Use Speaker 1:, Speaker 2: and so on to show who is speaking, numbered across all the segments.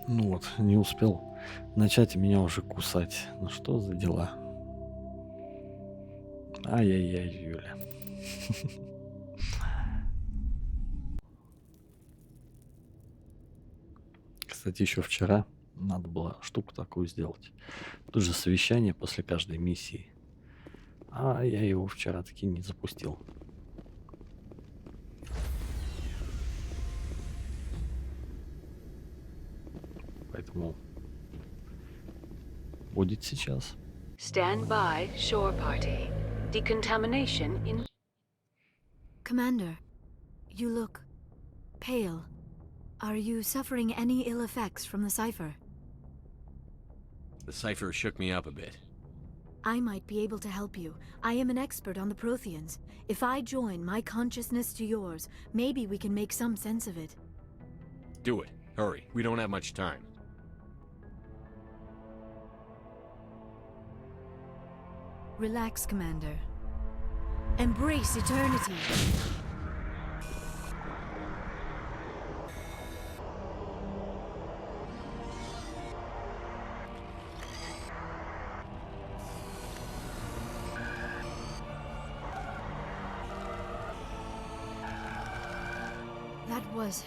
Speaker 1: Ну вот, не успел начать, и меня уже кусать. Ну что за дела? Ай-яй-яй, Юля. Кстати, еще вчера надо было штуку такую сделать. Тут же совещание после каждой миссии. А я его вчера таки не запустил. Поэтому будет сейчас.
Speaker 2: Stand by, shore party. Decontamination in...
Speaker 3: Commander, you look pale. Are you suffering any ill effects from the cipher?
Speaker 4: The cipher shook me up a bit.
Speaker 3: I might be able to help you. I am an expert on the Protheans. If I join my consciousness to yours, maybe we can make some sense of it.
Speaker 4: Do it. Hurry. We don't have much time.
Speaker 3: Relax, Commander. Embrace eternity. That was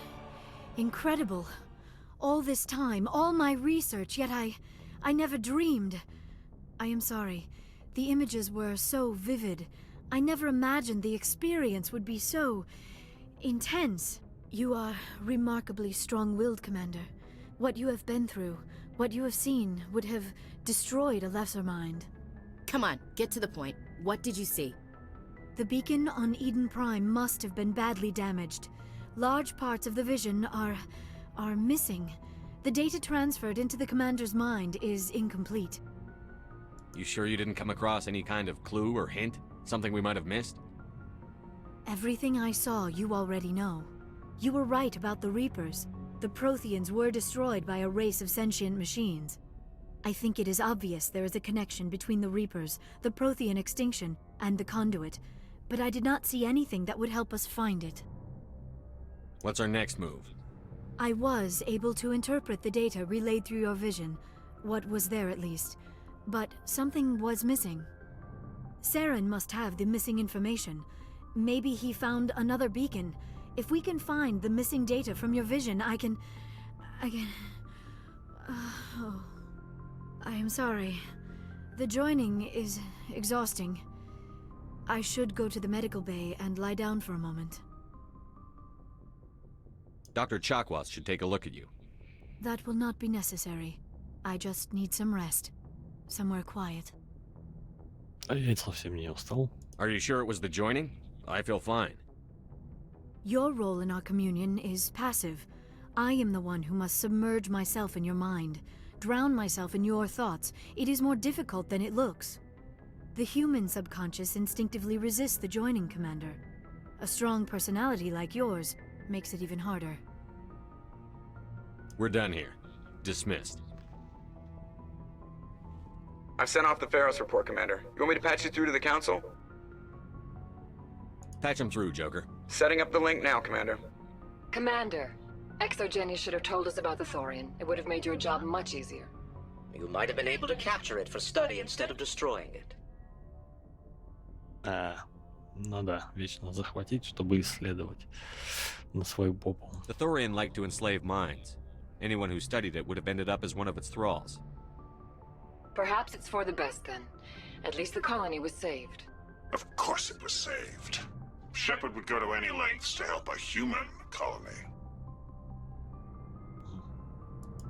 Speaker 3: incredible. All this time, all my research, yet I never dreamed. I am sorry. The images were so vivid. I never imagined the experience would be so intense. You are remarkably strong-willed, Commander. What you have been through, what you have seen, would have destroyed a lesser mind.
Speaker 5: Come on, get to the point. What did you see?
Speaker 3: The beacon on Eden Prime must have been badly damaged. Large parts of the vision are missing. The data transferred into the commander's mind is incomplete.
Speaker 4: You sure you didn't come across any kind of clue or hint? Something we might have missed?
Speaker 3: Everything I saw you already know. You were right about the Reapers. The Protheans were destroyed by a race of sentient machines. I think it is obvious there is a connection between the Reapers, the Prothean extinction, and the conduit, but I did not see anything that would help us find it.
Speaker 4: What's our next move?
Speaker 3: I was able to interpret the data relayed through your vision, what was there at least, but something was missing. Saren must have the missing information. Maybe he found another beacon. If we can find the missing data from your vision, I can... Oh, I am sorry. The joining is exhausting. I should go to the medical bay and lie down for a moment.
Speaker 4: Dr. Chakwas should take a look at you.
Speaker 3: That will not be necessary. I just need some rest. Somewhere quiet.
Speaker 1: А я совсем не устал.
Speaker 4: Are you sure it was the joining? I feel fine.
Speaker 3: Your role in our communion is passive. I am the one who must submerge myself in your mind, drown myself in your thoughts. It is more difficult than it looks. The human subconscious instinctively resists the joining, Commander. A strong personality like yours makes it even harder.
Speaker 4: We're done here. Dismissed.
Speaker 6: I've sent off the Pharos report, Commander. You want me to patch you through to the Council?
Speaker 4: Patch him through, Joker.
Speaker 6: Setting up the link now, Commander.
Speaker 2: Commander, Exogeny should have told us about the Thorian. It would have made your job much easier.
Speaker 7: You might have been able to capture it for study instead of destroying it.
Speaker 1: Ну да, вечно захватить, чтобы исследовать на свою попу.
Speaker 4: The Thorian liked to enslave minds. Anyone who studied it would have ended up as one of its thralls.
Speaker 2: Perhaps it's for the best then. At least the colony was saved.
Speaker 8: Of course it was saved. Shepard would go to any lengths to help a human colony.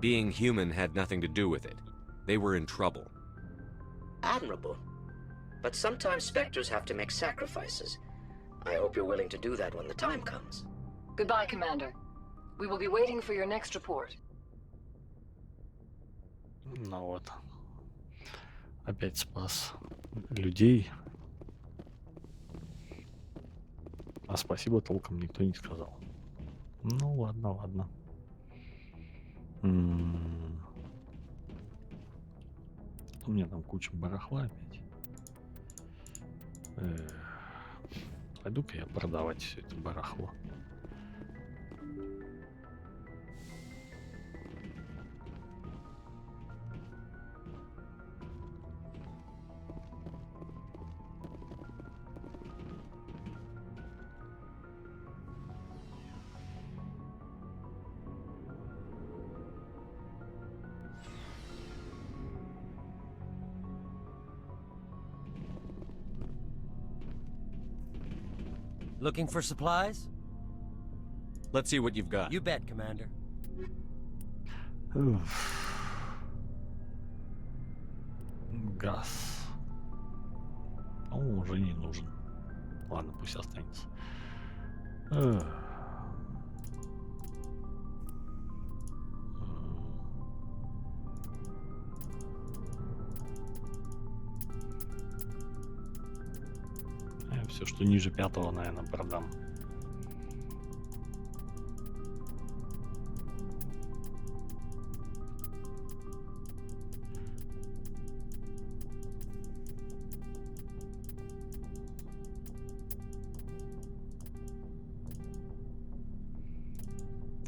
Speaker 4: Being human had nothing to do with it. They were in trouble.
Speaker 7: Admirable. But sometimes Spectres have to make sacrifices. I hope you're willing to do that when the time comes.
Speaker 2: Goodbye, Commander. We will be waiting for your next report.
Speaker 1: Ну вот. Опять спас людей. А спасибо толком никто не сказал. Ну ладно, ладно. У меня там куча барахла опять. Пойду-ка я продавать все это барахло.
Speaker 9: Looking for supplies?
Speaker 4: Let's see what you've got.
Speaker 9: You bet, Commander.
Speaker 1: Газ. По-моему, уже не нужен. Ладно, пусть останется. Все, что ниже 5-го, наверное, продам.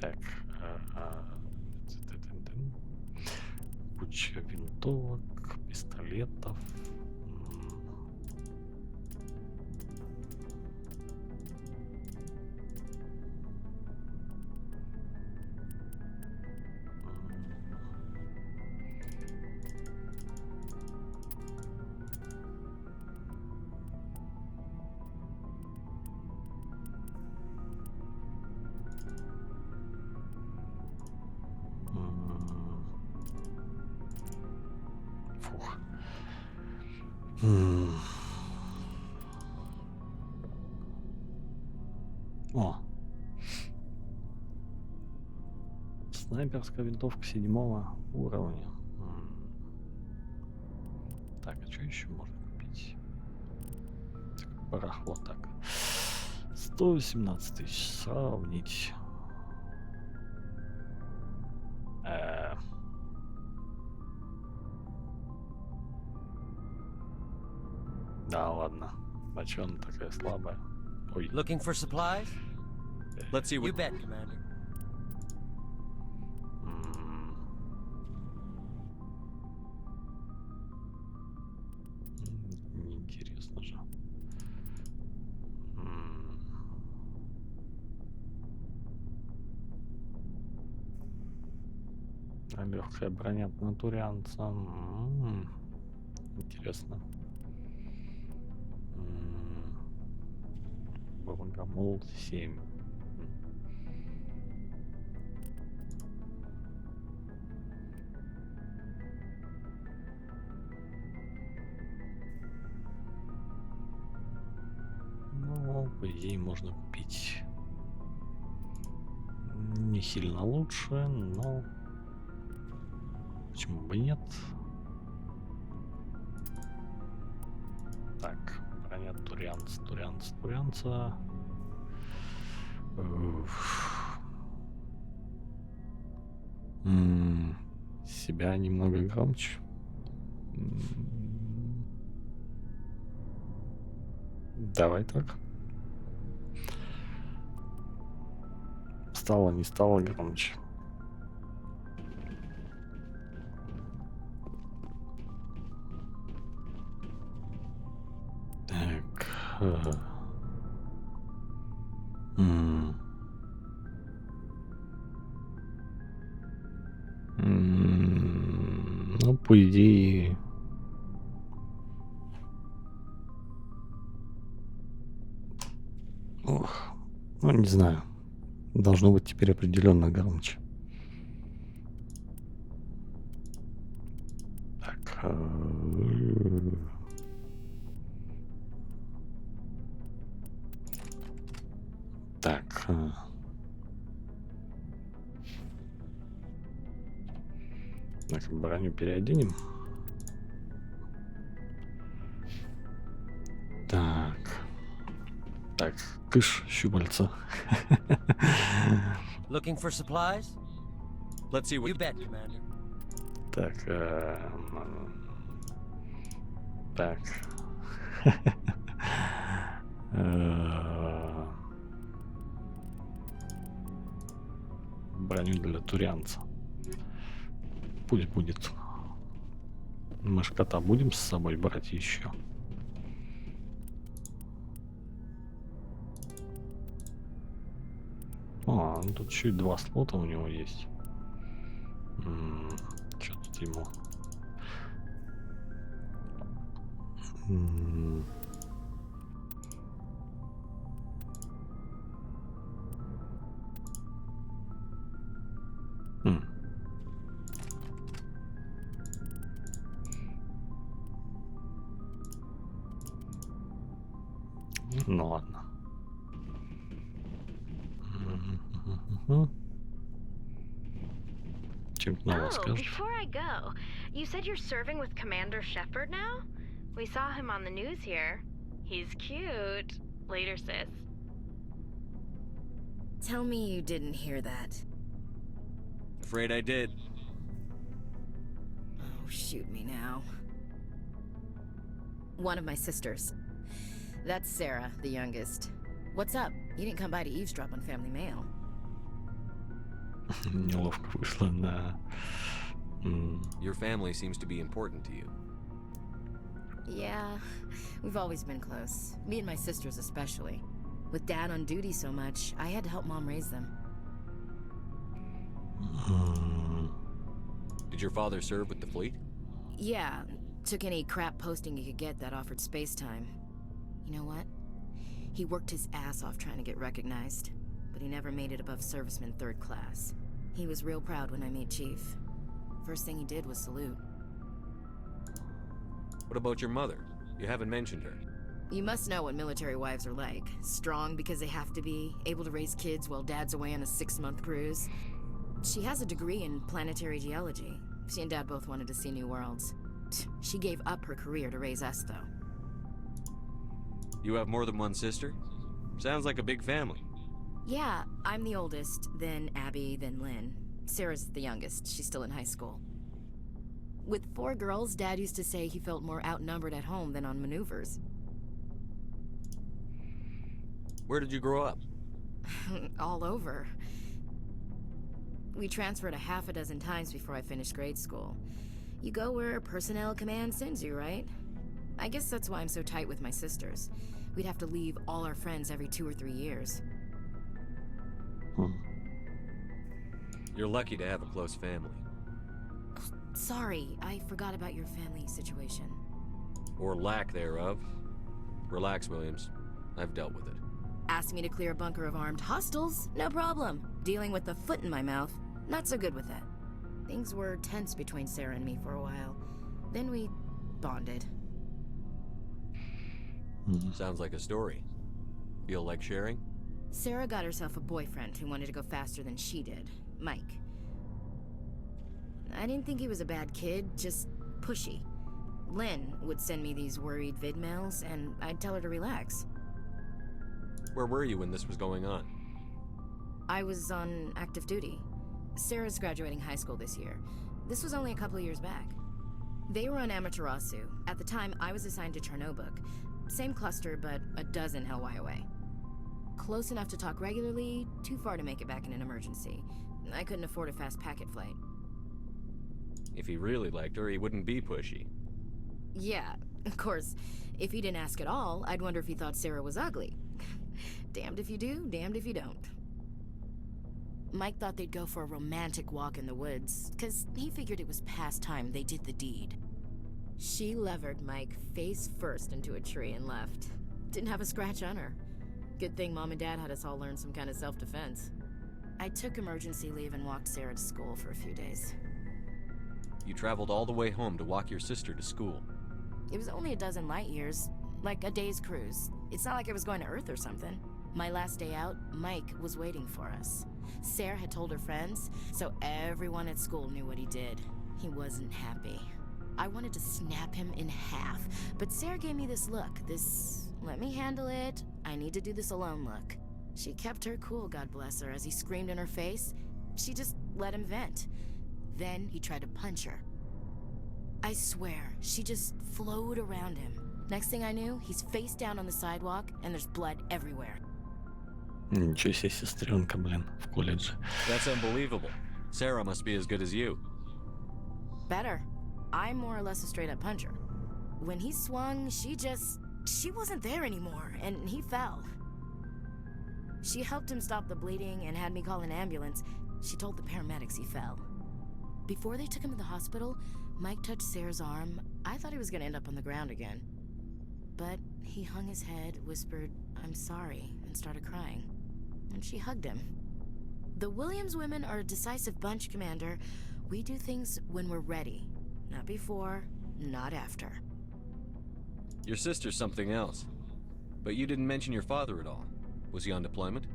Speaker 1: Так, куча винтовок, пистолетов. Фух. О. Снайперская винтовка 7-го уровня. Так, а что еще можно купить? Так, барахло так. 118 тысяч. Сравнить. Да, ладно. А чё она такая слабая? Ой.
Speaker 9: Looking for supplies?
Speaker 4: Let's see
Speaker 9: You
Speaker 4: what...
Speaker 9: bet, Commander.
Speaker 1: Неинтересно же. Легкая броня натурянца. Интересно. Богомол 7. Ну, по идее, можно купить. Не сильно лучше, но почему бы нет? Так, броня турянца. Себя немного громче. Давай так. Стало, не стало громче. Так. Ну, по идее... Ох, ну, не знаю. Должно быть теперь определенно громче. Так. Так. Так, броню переоденем. Так. Так, кыш, щупальца.
Speaker 9: Looking for supplies?
Speaker 4: Let's see what...
Speaker 9: You bet, Commander.
Speaker 1: Так. Так. Броню для турянца. Пусть будет. Мы ж кота будем с собой брать еще. А, ну тут еще и 2 слота у него есть. Что тут ему? Ну ладно. Чем-то новое
Speaker 10: Oh,
Speaker 1: скажешь?
Speaker 10: before I go, you said you're serving with Commander Shepard now? We saw him on the news here. He's cute. Later, sis.
Speaker 5: Tell me you didn't hear that.
Speaker 4: Afraid I did.
Speaker 5: Oh, shoot me now. One of my sisters. That's Sarah, the youngest. What's up? You didn't come by to eavesdrop on family mail.
Speaker 1: Неловко вышло, да.
Speaker 4: Your family seems to be important to you.
Speaker 5: Yeah, we've always been close. Me and my sisters especially. With Dad on duty so much, I had to help Mom raise them.
Speaker 4: Did your father serve with the fleet?
Speaker 5: Yeah, took any crap posting he could get that offered space time. You know what? He worked his ass off trying to get recognized, but he never made it above serviceman 3rd class. He was real proud when I made Chief. First thing he did was salute.
Speaker 4: What about your mother? You haven't mentioned her.
Speaker 5: You must know what military wives are like. Strong because they have to be, able to raise kids while Dad's away on a 6-month cruise. She has a degree in planetary geology. She and Dad both wanted to see new worlds. She gave up her career to raise us, though.
Speaker 4: You have more than one sister? Sounds like a big family.
Speaker 5: Yeah, I'm the oldest, then Abby, then Lynn. Sarah's the youngest. She's still in high school. With 4 girls, Dad used to say he felt more outnumbered at home than on maneuvers.
Speaker 4: Where did you grow up?
Speaker 5: All over. We transferred a half a dozen times before I finished grade school. You go where personnel command sends you, right? I guess that's why I'm so tight with my sisters. We'd have to leave all our friends every 2 or 3 years.
Speaker 4: You're lucky to have a close family.
Speaker 5: Sorry, I forgot about your family situation.
Speaker 4: Or lack thereof. Relax, Williams. I've dealt with it.
Speaker 5: Asked me to clear a bunker of armed hostiles? No problem. Dealing with the foot in my mouth? Not so good with that. Things were tense between Sarah and me for a while. Then we bonded.
Speaker 4: Sounds like a story. Feel like sharing?
Speaker 5: Sarah got herself a boyfriend who wanted to go faster than she did, Mike. I didn't think he was a bad kid, just pushy. Lynn would send me these worried vid mails, and I'd tell her to relax.
Speaker 4: Where were you when this was going on?
Speaker 5: I was on active duty. Sarah's graduating high school this year. This was only a couple of years back. They were on Amaterasu. At the time, I was assigned to Chernobog. Same cluster, but a dozen Hellwire away. Close enough to talk regularly, too far to make it back in an emergency. I couldn't afford a fast packet flight.
Speaker 4: If he really liked her, he wouldn't be pushy.
Speaker 5: Yeah, of course. If he didn't ask at all, I'd wonder if he thought Sarah was ugly. Damned if you do, damned if you don't. Mike thought they'd go for a romantic walk in the woods, because he figured it was past time they did the deed. She levered Mike face first into a tree and left. Didn't have a scratch on her. Good thing Mom and Dad had us all learn some kind of self-defense. I took emergency leave and walked Sarah to school for a few days.
Speaker 4: You traveled all the way home to walk your sister to school.
Speaker 5: It was only a dozen light years, like a day's cruise. It's not like I was going to Earth or something. My last day out, Mike was waiting for us. Sarah had told her friends, so everyone at school knew what he did. He wasn't happy. I wanted to snap him in half, but Sarah gave me this look, this let me handle it, I need to do this alone look. She kept her cool, God bless her, as he screamed in her face. She just let him vent. Then he tried to punch her. I swear, she just flowed around him. Next thing I knew, he's face down on the sidewalk, and there's blood everywhere.
Speaker 1: Ничего себе, сестренка, блин, в колледже.
Speaker 4: That's unbelievable. Sarah must be as good as you.
Speaker 5: Better. I'm more or less a straight-up puncher. When he swung, she wasn't there anymore, and he fell. She helped him stop the bleeding and had me call an ambulance. She told the paramedics he fell. Before they took him to the hospital, Mike touched Sarah's arm. I thought he was gonna end up on the ground again. But he hung his head, whispered, "I'm sorry," and started crying. And she hugged him. The Williams women are a decisive bunch, Commander. We do things when we're ready. Not before, not after.
Speaker 4: Your sister's something else. But you didn't mention your father at all. Was he on deployment?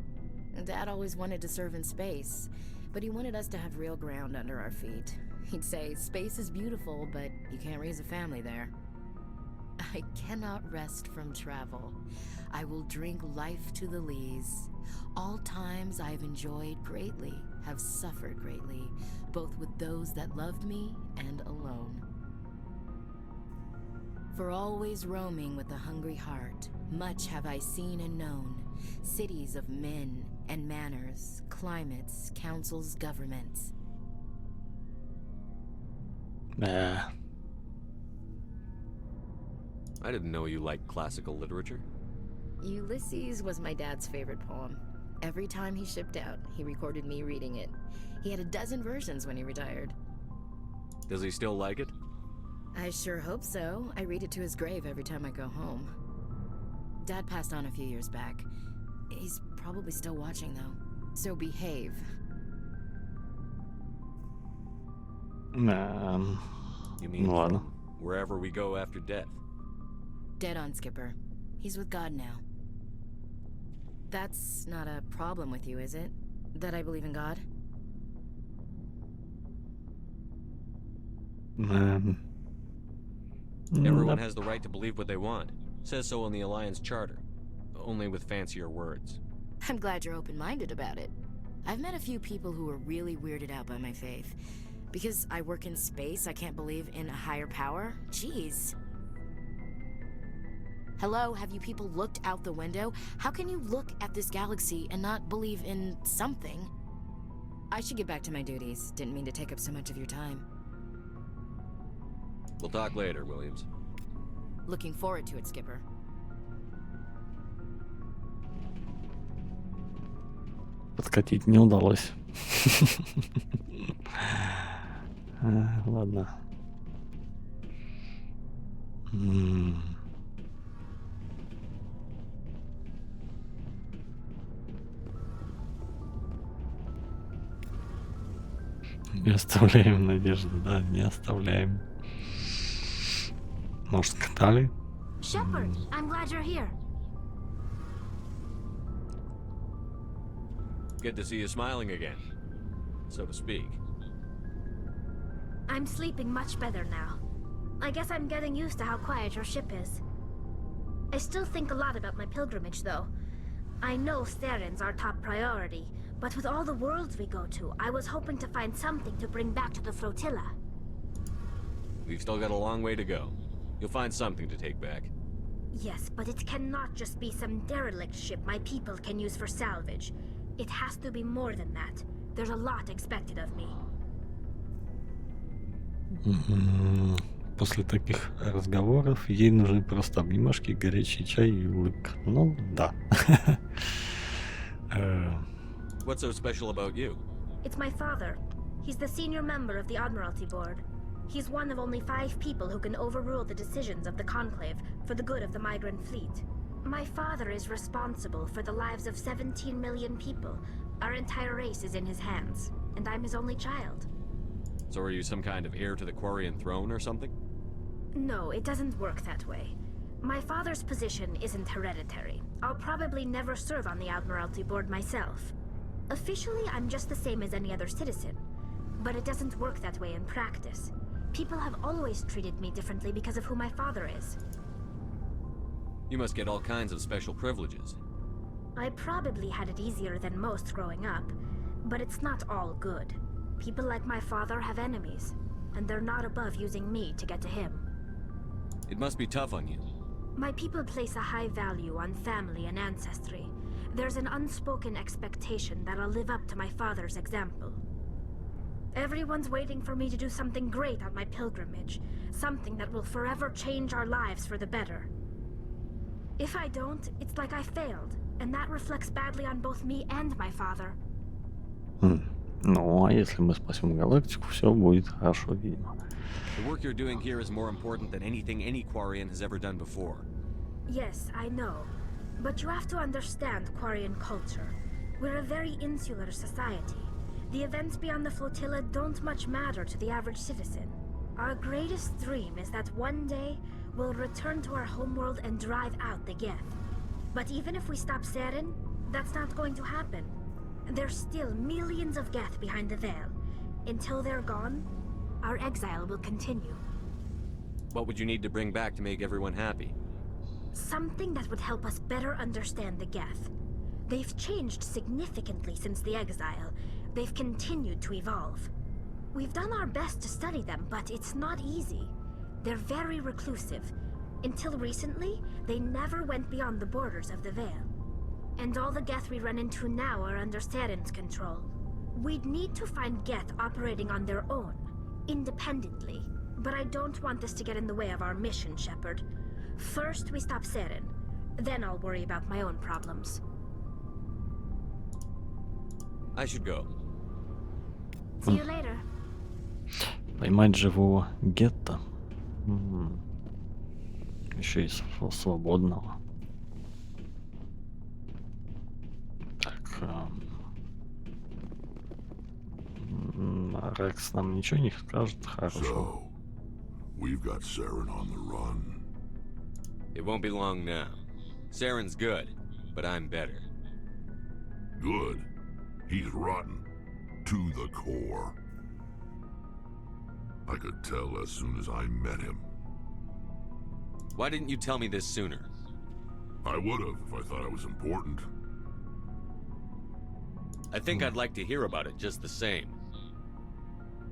Speaker 5: Dad always wanted to serve in space, but he wanted us to have real ground under our feet. He'd say, space is beautiful, but you can't raise a family there. I cannot rest from travel. I will drink life to the lees. All times I've enjoyed greatly, have suffered greatly, both with those that loved me and alone. For always roaming with a hungry heart, much have I seen and known, cities of men and manners, climates, councils, governments.
Speaker 4: I didn't know you liked classical literature.
Speaker 5: Ulysses was my dad's favorite poem. Every time he shipped out, he recorded me reading it. He had a dozen versions when he retired.
Speaker 4: Does he still like it?
Speaker 5: I sure hope so. I read it to his grave every time I go home. Dad passed on a few years back. He's probably still watching, though. So behave.
Speaker 4: You mean from wherever we go after death?
Speaker 5: Dead on, Skipper. He's with God now. That's not a problem with you, is it? That I believe in God?
Speaker 4: Everyone has the right to believe what they want. Says so in the Alliance Charter. Only with fancier words.
Speaker 5: I'm glad you're open-minded about it. I've met a few people who are really weirded out by my faith. Because I work in space, I can't believe in a higher power? Jeez. Hello, have you people looked out the window? How can you look at this galaxy and not believe in something? I should get back to my duties. Didn't mean to take up so much of your time.
Speaker 4: We'll talk later, Williams.
Speaker 5: Looking forward to it, Skipper.
Speaker 1: Подкатить не удалось. Ладно. Не оставляем надежды, да, не оставляем. Может, Катали?
Speaker 3: Shepard, I'm glad you're here.
Speaker 4: Good to see you smiling again, so to speak.
Speaker 11: I'm sleeping much better now. I guess I'm getting used to how quiet your ship is. I still think a lot about my pilgrimage, though. I know Steren's our top priority, but with all the worlds we go to, I was hoping to find something to bring back to the flotilla.
Speaker 4: We've still got a long way to go. You'll find something to take back.
Speaker 11: Yes, but it cannot just be some derelict ship my people can use for salvage. It has to be more than that. There's a lot expected of me.
Speaker 1: После таких разговоров ей нужны просто обнимашки, горячий чай и улыбка. Ну, да.
Speaker 4: What's so special about you?
Speaker 11: It's my father. He's the senior member of the Admiralty Board. He's one of only 5 people who can overrule the decisions of the Conclave for the good of the migrant fleet. My father is responsible for the lives of 17 million people. Our entire race is in his hands, and I'm his only child.
Speaker 4: So are you some kind of heir to the Quarian throne or something?
Speaker 11: No, it doesn't work that way. My father's position isn't hereditary. I'll probably never serve on the Admiralty Board myself. Officially, I'm just the same as any other citizen. But it doesn't work that way in practice. People have always treated me differently because of who my father is.
Speaker 4: You must get all kinds of special privileges.
Speaker 11: I probably had it easier than most growing up, but it's not all good. People like my father have enemies, and they're not above using me to get to him.
Speaker 4: It must be tough on you.
Speaker 11: My people place a high value on family and ancestry. There's an unspoken expectation that I'll live up to my father's example. Everyone's waiting for me to do something great on my pilgrimage, something that will forever change our lives for the better. If I don't, it's like I failed, and that reflects badly on both me and my father.
Speaker 1: Ну, а если мы спасем галактику, все будет хорошо, видимо.
Speaker 4: The work you're doing here is more important than anything any Quarian has ever done before.
Speaker 11: Yes, I know. But you have to understand Quarian culture. We're a very insular society. The events beyond the flotilla don't much matter to the average citizen. Our greatest dream is that one day we'll return to our homeworld and drive out the Geth. But even if we stop Seren, that's not going to happen. There's still millions of Geth behind the veil. Until they're gone, our exile will continue.
Speaker 4: What would you need to bring back to make everyone happy?
Speaker 11: Something that would help us better understand the Geth. They've changed significantly since the exile. They've continued to evolve. We've done our best to study them, but it's not easy. They're very reclusive. Until recently, they never went beyond the borders of the Veil. And all the Geth we run into now are under Seren's control. We'd need to find Geth operating on their own, independently. But I don't want this to get in the way of our mission, Shepard. First, we stop Seren. Then I'll worry about my own problems.
Speaker 4: I should go.
Speaker 11: See you later.
Speaker 1: Поймать живого гетто. Еще и свободного. Так. Рекс нам ничего не скажет хорошего.
Speaker 8: So, we've got Seren on the run.
Speaker 4: It won't be long now. Saren's good, but I'm better.
Speaker 8: Good. He's rotten. To the core. I could tell as soon as I met him.
Speaker 4: Why didn't you tell me this sooner?
Speaker 8: I would have if I thought it was important.
Speaker 4: I think I'd like to hear about it just the same.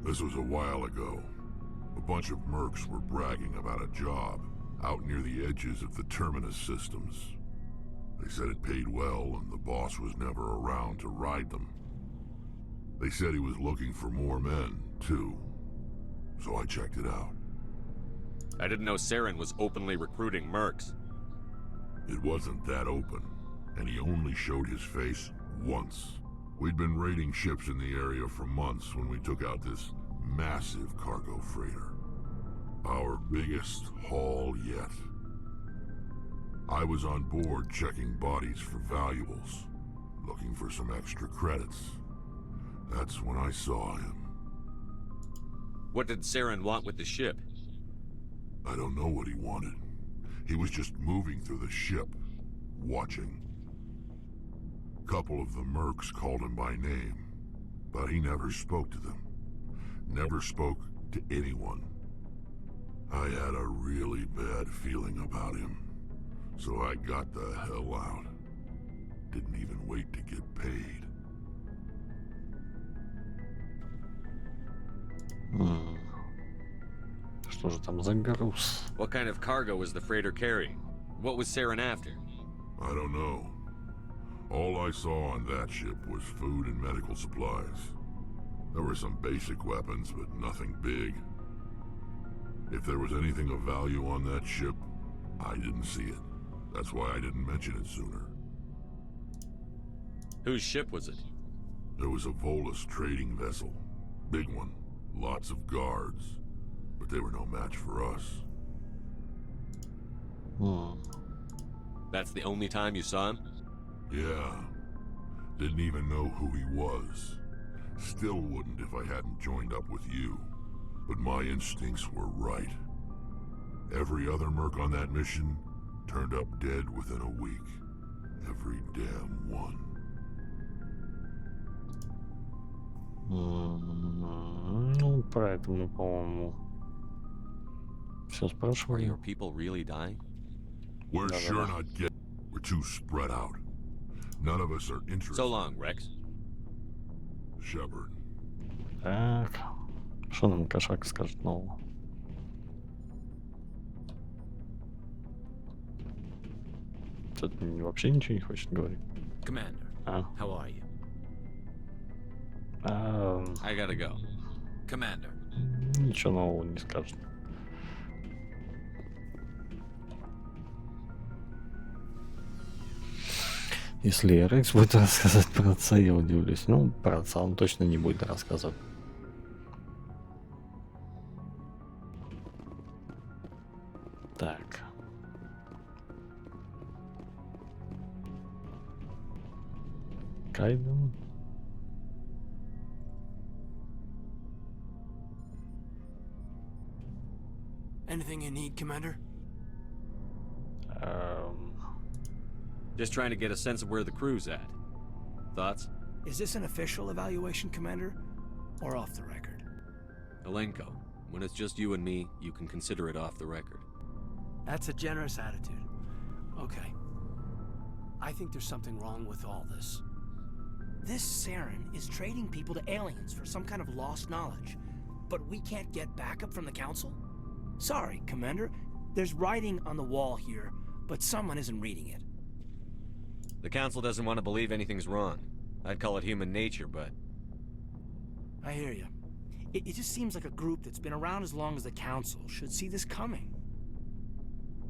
Speaker 8: This was a while ago. A bunch of mercs were bragging about a job out near the edges of the Terminus systems. They said it paid well and the boss was never around to ride them. They said he was looking for more men, too. So I checked it out.
Speaker 4: I didn't know Seren was openly recruiting mercs.
Speaker 8: It wasn't that open, and he only showed his face once. We'd been raiding ships in the area for months when we took out this massive cargo freighter. Our biggest haul yet. I was on board checking bodies for valuables, looking for some extra credits. That's when I saw him.
Speaker 4: What did Seren want with the ship?
Speaker 8: I don't know what he wanted. He was just moving through the ship, watching. Couple of the mercs called him by name, but he never spoke to them. Never spoke to anyone. I had a really bad feeling about him, so I got the hell out. Didn't even wait to get paid.
Speaker 1: Что же там за груз?
Speaker 4: What kind of cargo was the freighter carrying? What was Seren after?
Speaker 8: I don't know. All I saw on that ship was food and medical supplies. There were some basic weapons, but nothing big. If there was anything of value on that ship, I didn't see it. That's why I didn't mention it sooner.
Speaker 4: Whose ship was it?
Speaker 8: There was a Volus trading vessel. Big one. Lots of guards. But they were no match for us.
Speaker 4: That's the only time you saw him?
Speaker 8: Yeah. Didn't even know who he was. Still wouldn't if I hadn't joined up with you. But my instincts were right. Every other merc on that mission turned up dead within a week. Every damn one.
Speaker 1: Ну, поэтому, по-моему, все
Speaker 4: Were
Speaker 1: спрашивали.
Speaker 4: your people really dying?
Speaker 8: We're sure not getting. We're too spread out. None of us are interested.
Speaker 4: So long, Rex.
Speaker 8: Shepard.
Speaker 1: Так, что нам кошак скажет нового? Тут вообще ничего не хочет говорить.
Speaker 4: Commander,
Speaker 1: А,
Speaker 4: how are you?
Speaker 1: а,
Speaker 4: I gotta go. Commander.
Speaker 1: ничего нового не скажет. Если Рекс будет рассказывать про отца, я удивлюсь. Ну, про отца он точно не будет рассказывать. Так. Кайден.
Speaker 9: Anything you need, Commander?
Speaker 4: Just trying to get a sense of where the crew's at. Thoughts?
Speaker 12: Is this an official evaluation, Commander? Or off the record?
Speaker 4: Alenko, when it's just you and me, you can consider it off the record.
Speaker 12: That's a generous attitude. Okay. I think there's something wrong with all this. This Saren is trading people to aliens for some kind of lost knowledge. But we can't get backup from the Council? Sorry, Commander. There's writing on the wall here, but someone isn't reading it.
Speaker 4: The Council doesn't want to believe anything's wrong. I'd call it human nature, but...
Speaker 12: I hear you. It just seems like a group that's been around as long as the Council should see this coming.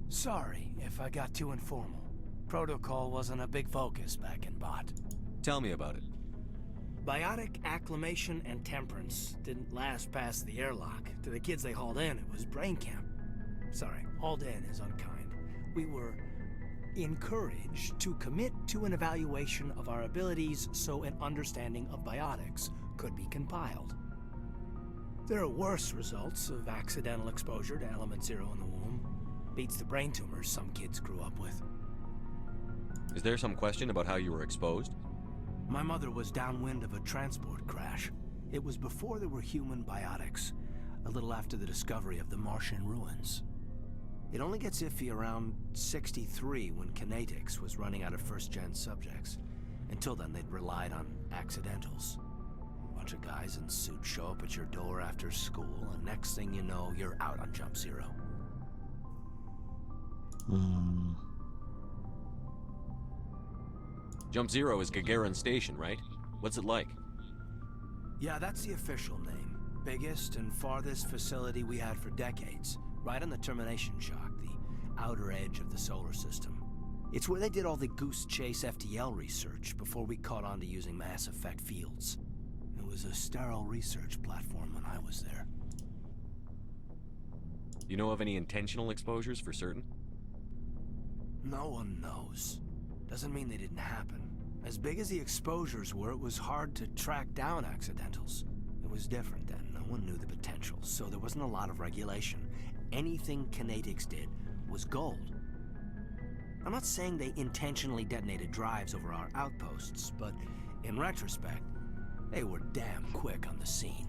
Speaker 12: Sorry if I got too informal. Protocol wasn't a big focus back in Bot.
Speaker 4: Tell me about it.
Speaker 12: Biotic acclimation and temperance didn't last past the airlock. To the kids they hauled in, it was brain camp. Sorry, hauled in is unkind. We were encouraged to commit to an evaluation of our abilities so an understanding of biotics could be compiled. There are worse results of accidental exposure to element 0 in the womb. Beats the brain tumors some kids grew up with.
Speaker 4: Is there some question about how you were exposed?
Speaker 12: My mother was downwind of a transport crash. It was before there were human biotics, a little after the discovery of the Martian ruins. It only gets iffy around 63 when Kinetics was running out of first-gen subjects. Until then, they'd relied on accidentals. A bunch of guys in suits show up at your door after school, and next thing you know, you're out on Jump Zero.
Speaker 4: Jump Zero is Gagarin Station, right? What's it like?
Speaker 12: Yeah, that's the official name. Biggest and farthest facility we had for decades. Right on the termination shock, the outer edge of the solar system. It's where they did all the Goose Chase FTL research before we caught on to using mass effect fields. It was a sterile research platform when I was there.
Speaker 4: You know of any intentional exposures for certain?
Speaker 12: No one knows. Doesn't mean they didn't happen. As big as the exposures were, it was hard to track down accidentals. It was different then. No one knew the potential, so there wasn't a lot of regulation. Anything Kinetics did was gold. I'm not saying they intentionally detonated drives over our outposts, but in retrospect, they were damn quick on the scene.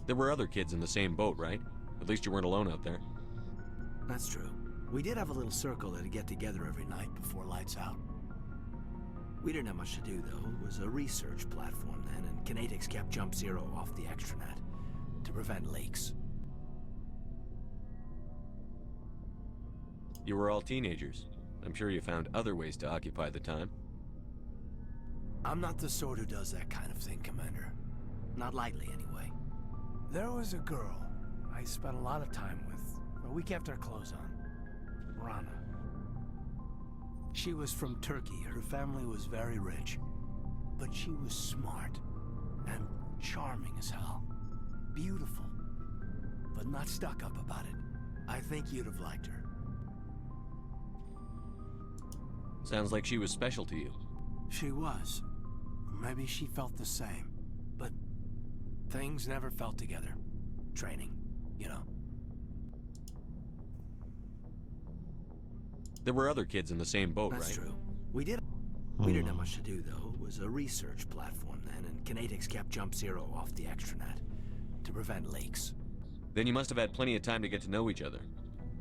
Speaker 4: There were other kids in the same boat, right? At least you weren't alone out there.
Speaker 12: That's true. We did have a little circle that'd get together every night before lights out. We didn't have much to do, though. It was a research platform then, and Kinetics kept Jump Zero off the extranet to prevent leaks.
Speaker 4: You were all teenagers. I'm sure you found other ways to occupy the time.
Speaker 12: I'm not the sort who does that kind of thing, Commander. Not lightly, anyway. There was a girl I spent a lot of time with. Well, we kept our clothes on. Rana. She was from Turkey. Her family was very rich. But she was smart and charming as hell. Beautiful. But not stuck up about it. I think you'd have liked her.
Speaker 4: Sounds like she was special to you.
Speaker 12: She was. Maybe she felt the same. But things never felt together. Training, you know.
Speaker 4: There were other kids in the same boat, right?
Speaker 12: That's true. We didn't have much to do, though. It was a research platform then, and Kinetics kept Jump Zero off the extranet to prevent leaks.
Speaker 4: Then you must have had plenty of time to get to know each other.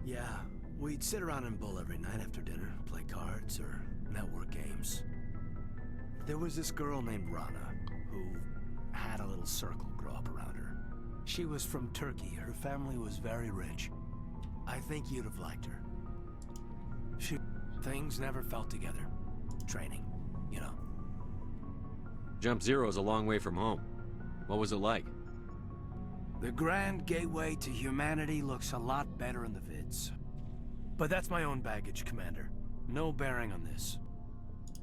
Speaker 12: Yeah, we'd sit around and bull every night after dinner, play cards or network games. There was this girl named Rana, who had a little circle grow up around her. She was from Turkey. Her family was very rich. I think you'd have liked her. Things never felt together. Training, you know.
Speaker 4: Jump Zero is a long way from home. What was it like?
Speaker 12: The grand gateway to humanity looks a lot better in the vids. But that's my own baggage, Commander. No bearing on this.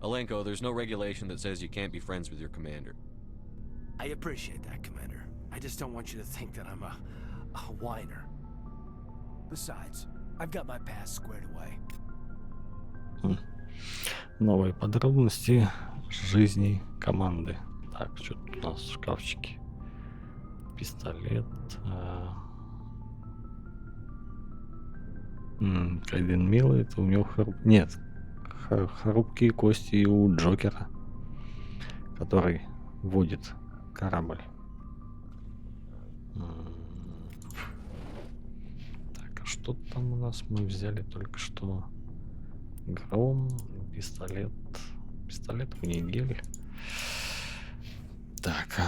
Speaker 4: Alenko, there's no regulation that says you can't be friends with your commander.
Speaker 12: I appreciate that, Commander. I just don't want you to think that I'm a whiner. Besides, I've got my past squared away.
Speaker 1: Новые подробности жизни команды. Так, что тут у нас в шкафчике? Пистолет. Кайден милый, это у него нет. хрупкие кости и у Джокера, который водит корабль. Так, а что там у нас? Мы взяли только что гром, пистолет. Пистолет в неделю. Так,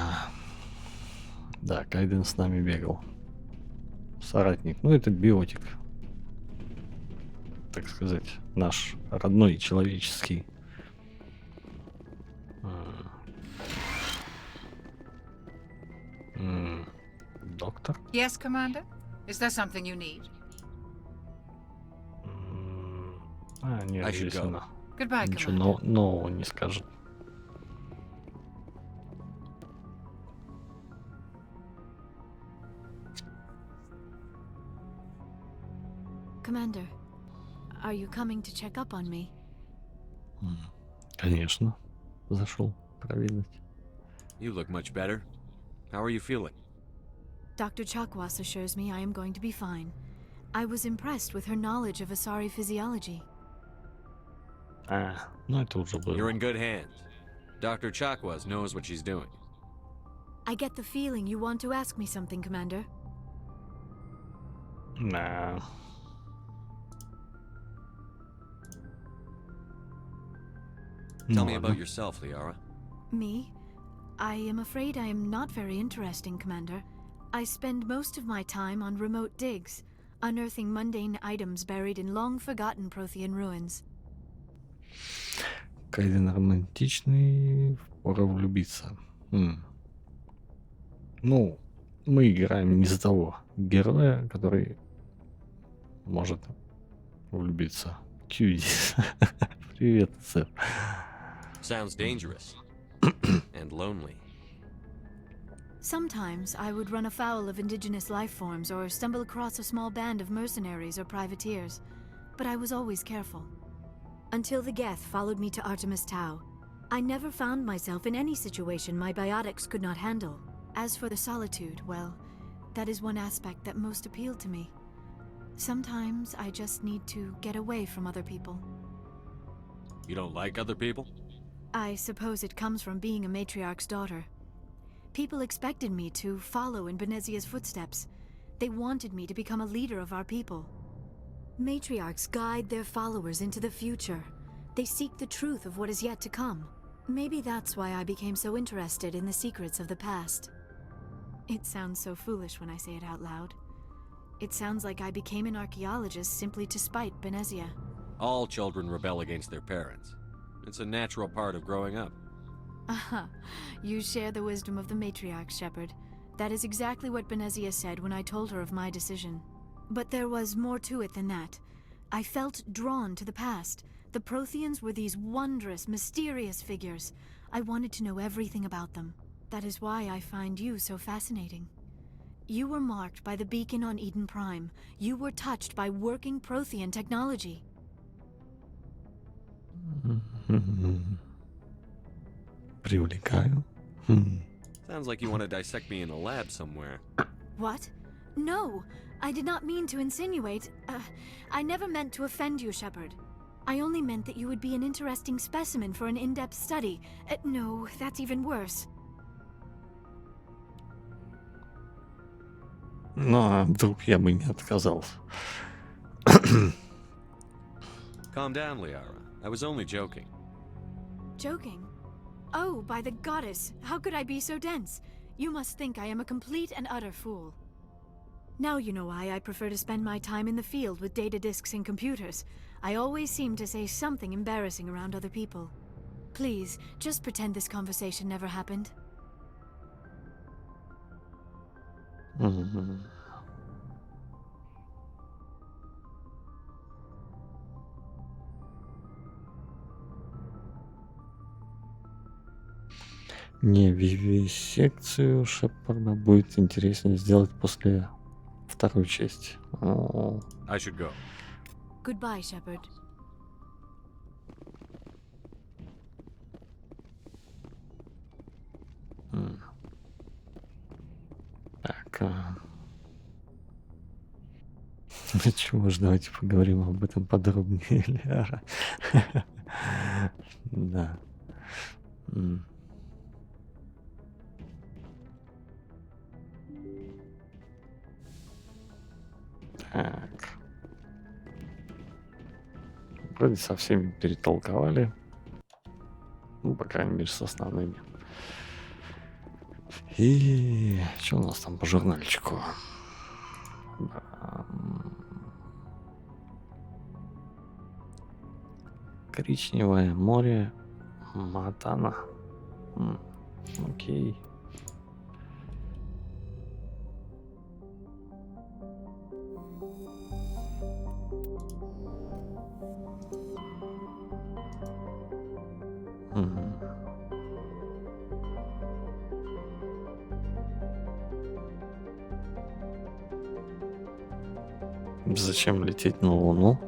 Speaker 1: да, Кайден с нами бегал. Соратник. Ну, это биотик. Так сказать, наш родной человеческий. Доктор?
Speaker 13: Yes, Commander? Is there something you need?
Speaker 1: Нет, здесь она.
Speaker 13: Goodbye,
Speaker 1: Ничего нового не скажет.
Speaker 3: Commander, are you coming to check up on me?
Speaker 1: Конечно. Зашел проведать.
Speaker 4: You look much better. How are you feeling?
Speaker 3: Dr. Chakwas assures me I am going to be fine. I was impressed with her knowledge of Asari physiology.
Speaker 1: Ну это уже было.
Speaker 4: You're in good hands. Dr. Chakwas knows what she's doing.
Speaker 3: I get the feeling you want to ask me something, Commander.
Speaker 1: Nah.
Speaker 4: Tell me about yourself, Liara.
Speaker 3: Me? I am afraid I am not very interesting, Commander. I spend most of my time on remote digs, unearthing mundane items buried in long-forgotten Prothean ruins.
Speaker 1: Кайден романтичный, пора влюбиться. Ну, мы играем не за того героя, который может влюбиться. Кьюдис. Привет, сэр.
Speaker 4: Sounds dangerous. And lonely.
Speaker 3: Sometimes I would run afoul of indigenous life forms or stumble across a small band of mercenaries or privateers, but I was always careful. Until the Geth followed me to Artemis Tau, I never found myself in any situation my biotics could not handle. As for the solitude, well, that is one aspect that most appealed to me. Sometimes I just need to get away from other people.
Speaker 4: You don't like other people?
Speaker 3: I suppose it comes from being a matriarch's daughter. People expected me to follow in Benezia's footsteps. They wanted me to become a leader of our people. Matriarchs guide their followers into the future. They seek the truth of what is yet to come. Maybe that's why I became so interested in the secrets of the past. It sounds so foolish when I say it out loud. It sounds like I became an archaeologist simply to spite Benezia.
Speaker 4: All children rebel against their parents. It's a natural part of growing up.
Speaker 3: Aha, you share the wisdom of the matriarch, Shepard. That is exactly what Benezia said when I told her of my decision. But there was more to it than that. I felt drawn to the past. The Protheans were these wondrous, mysterious figures. I wanted to know everything about them. That is why I find you so fascinating. You were marked by the beacon on Eden Prime. You were touched by working Prothean technology.
Speaker 1: Привлекаю.
Speaker 4: Sounds like you want to dissect me in a lab somewhere.
Speaker 3: What? No, I did not mean to insinuate. I never meant to offend you, Shepard. I only meant that you would be an interesting specimen for an in-depth study. No, that's even worse.
Speaker 1: Ну, а вдруг я бы не отказался.
Speaker 4: Calm down, Liara. I was only joking.
Speaker 3: Joking? Oh, by the goddess, how could I be so dense? You must think I am a complete and utter fool. Now you know why I prefer to spend my time in the field with data disks and computers. I always seem to say something embarrassing around other people. Please, just pretend this conversation never happened.
Speaker 1: Не, вивисекцию Шепарда будет интереснее сделать после второй части.
Speaker 4: I should go.
Speaker 3: Goodbye, Shepard.
Speaker 1: Так. Чего ж, давайте поговорим об этом подробнее, Ляра. Да. Так. Вроде со всеми перетолковали. Ну, по крайней мере, с основными. И что у нас там по журнальчику? Коричневое море Матана. Окей. Зачем лететь на Луну?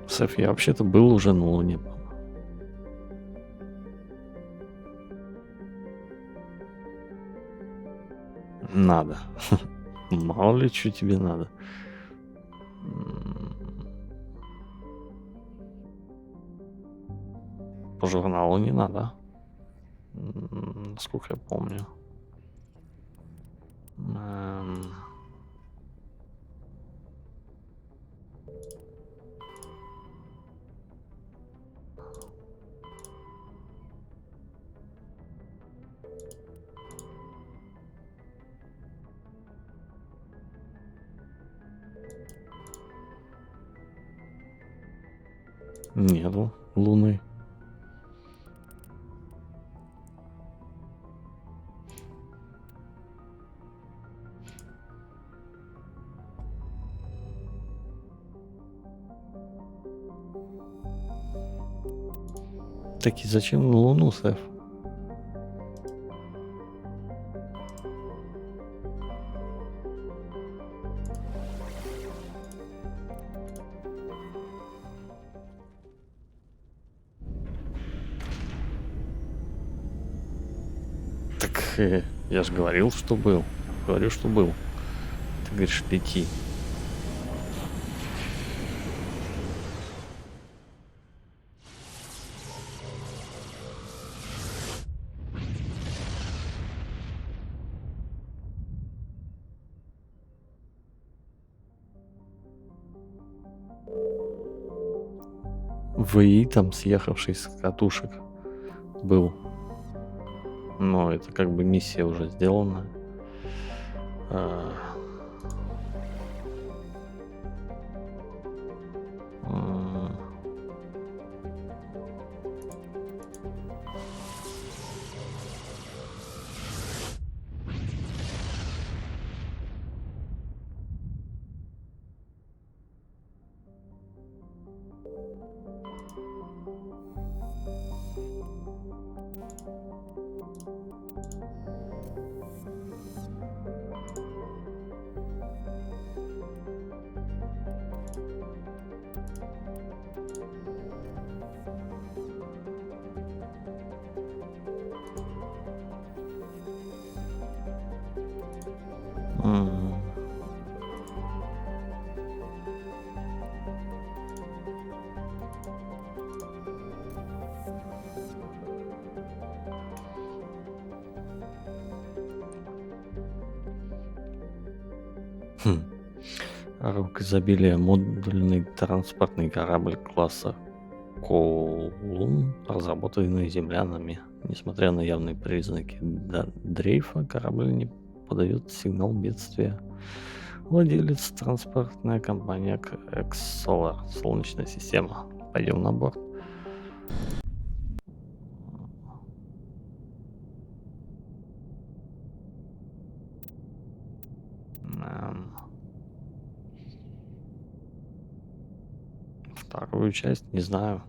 Speaker 1: Сэф, я вообще-то был уже на Луне. Надо. Мало ли, что тебе надо. По журналу не надо. Насколько я помню. Нету Луны. Так и зачем на Луну, Сэф? Я же говорил, что был. Говорю, что был. Ты говоришь, лети. ВИ там, съехавший с катушек, был. Но это как бы миссия уже сделана. Рок изобилия модульный транспортный корабль класса Колун, разработанный землянами. Несмотря на явные признаки дрейфа, корабль не подает сигнал бедствия. Владелец транспортная компания X-Solar, Солнечная система. Пойдем на борт. Вторую часть не знаю.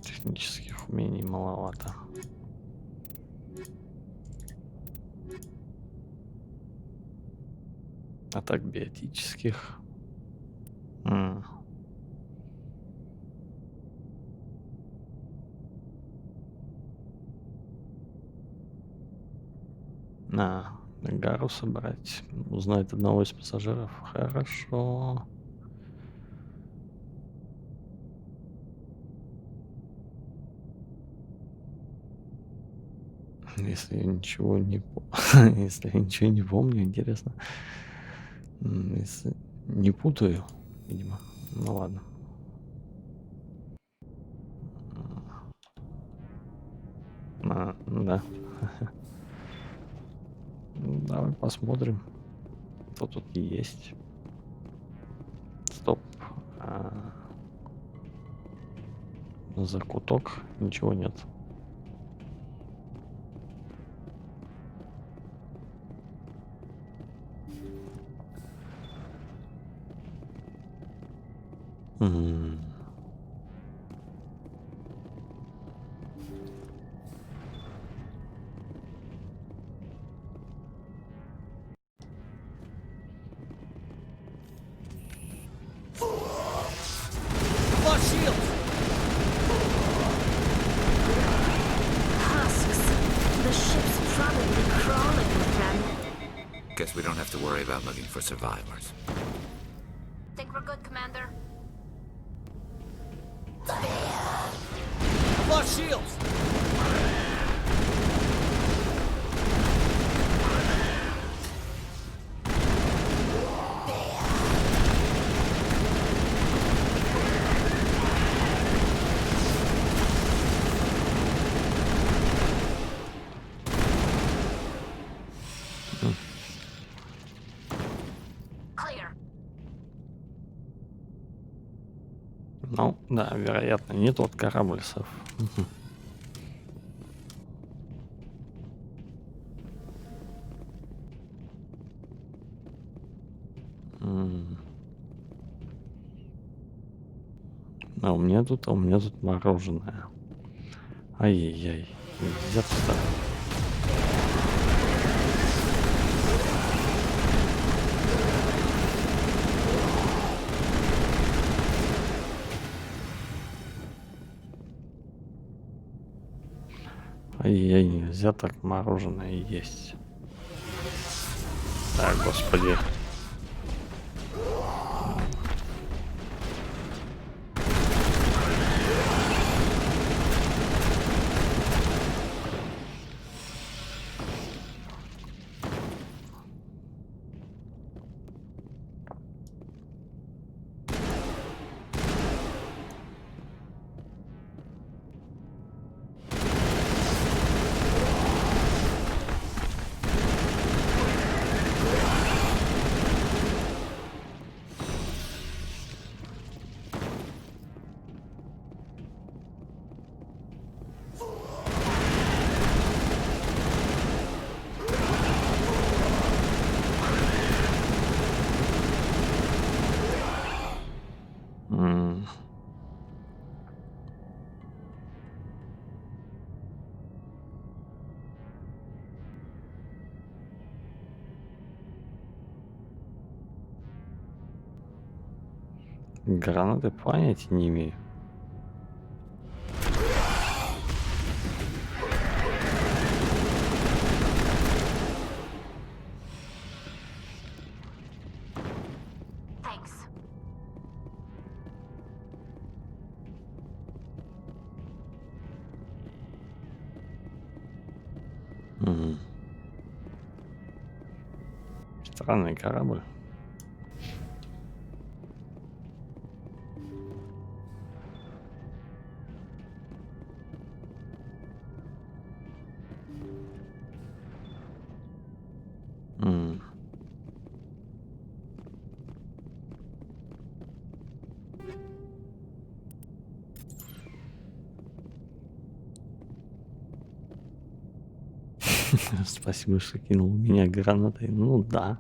Speaker 1: Технических умений маловато. атак биотических. Гару собрать. Узнать одного из пассажиров. Хорошо. Если я ничего не если я ничего не помню, интересно. Если не путаю, видимо. Ну ладно. Да. Давай посмотрим, что тут есть. Стоп. Закуток. Ничего нет.
Speaker 14: Guess we don't have to worry about looking for survivors.
Speaker 11: Think we're good, Commander?
Speaker 12: Lost shields!
Speaker 1: Ну, да, вероятно, не тот корабль, Сов. А у меня тут мороженое. Ай-яй-яй. Нельзя туда. Ай-яй, нельзя так мороженое есть. Так, господи. Гранаты понятия не имею.
Speaker 11: Thanks.
Speaker 1: Странный корабль. Спасибо, что кинул меня гранатой. Ну да.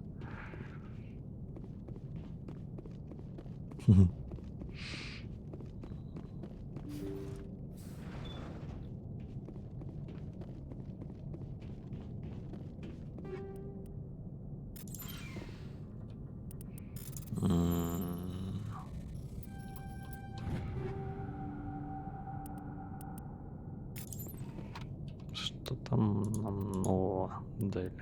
Speaker 1: Что там нам нового дали?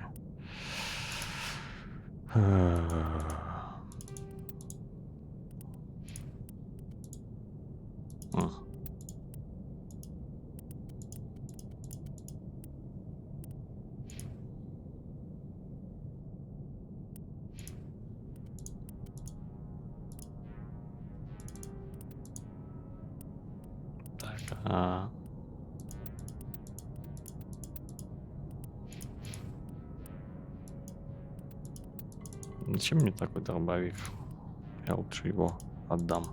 Speaker 1: Так, зачем мне такой дробовик? Я лучше его отдам.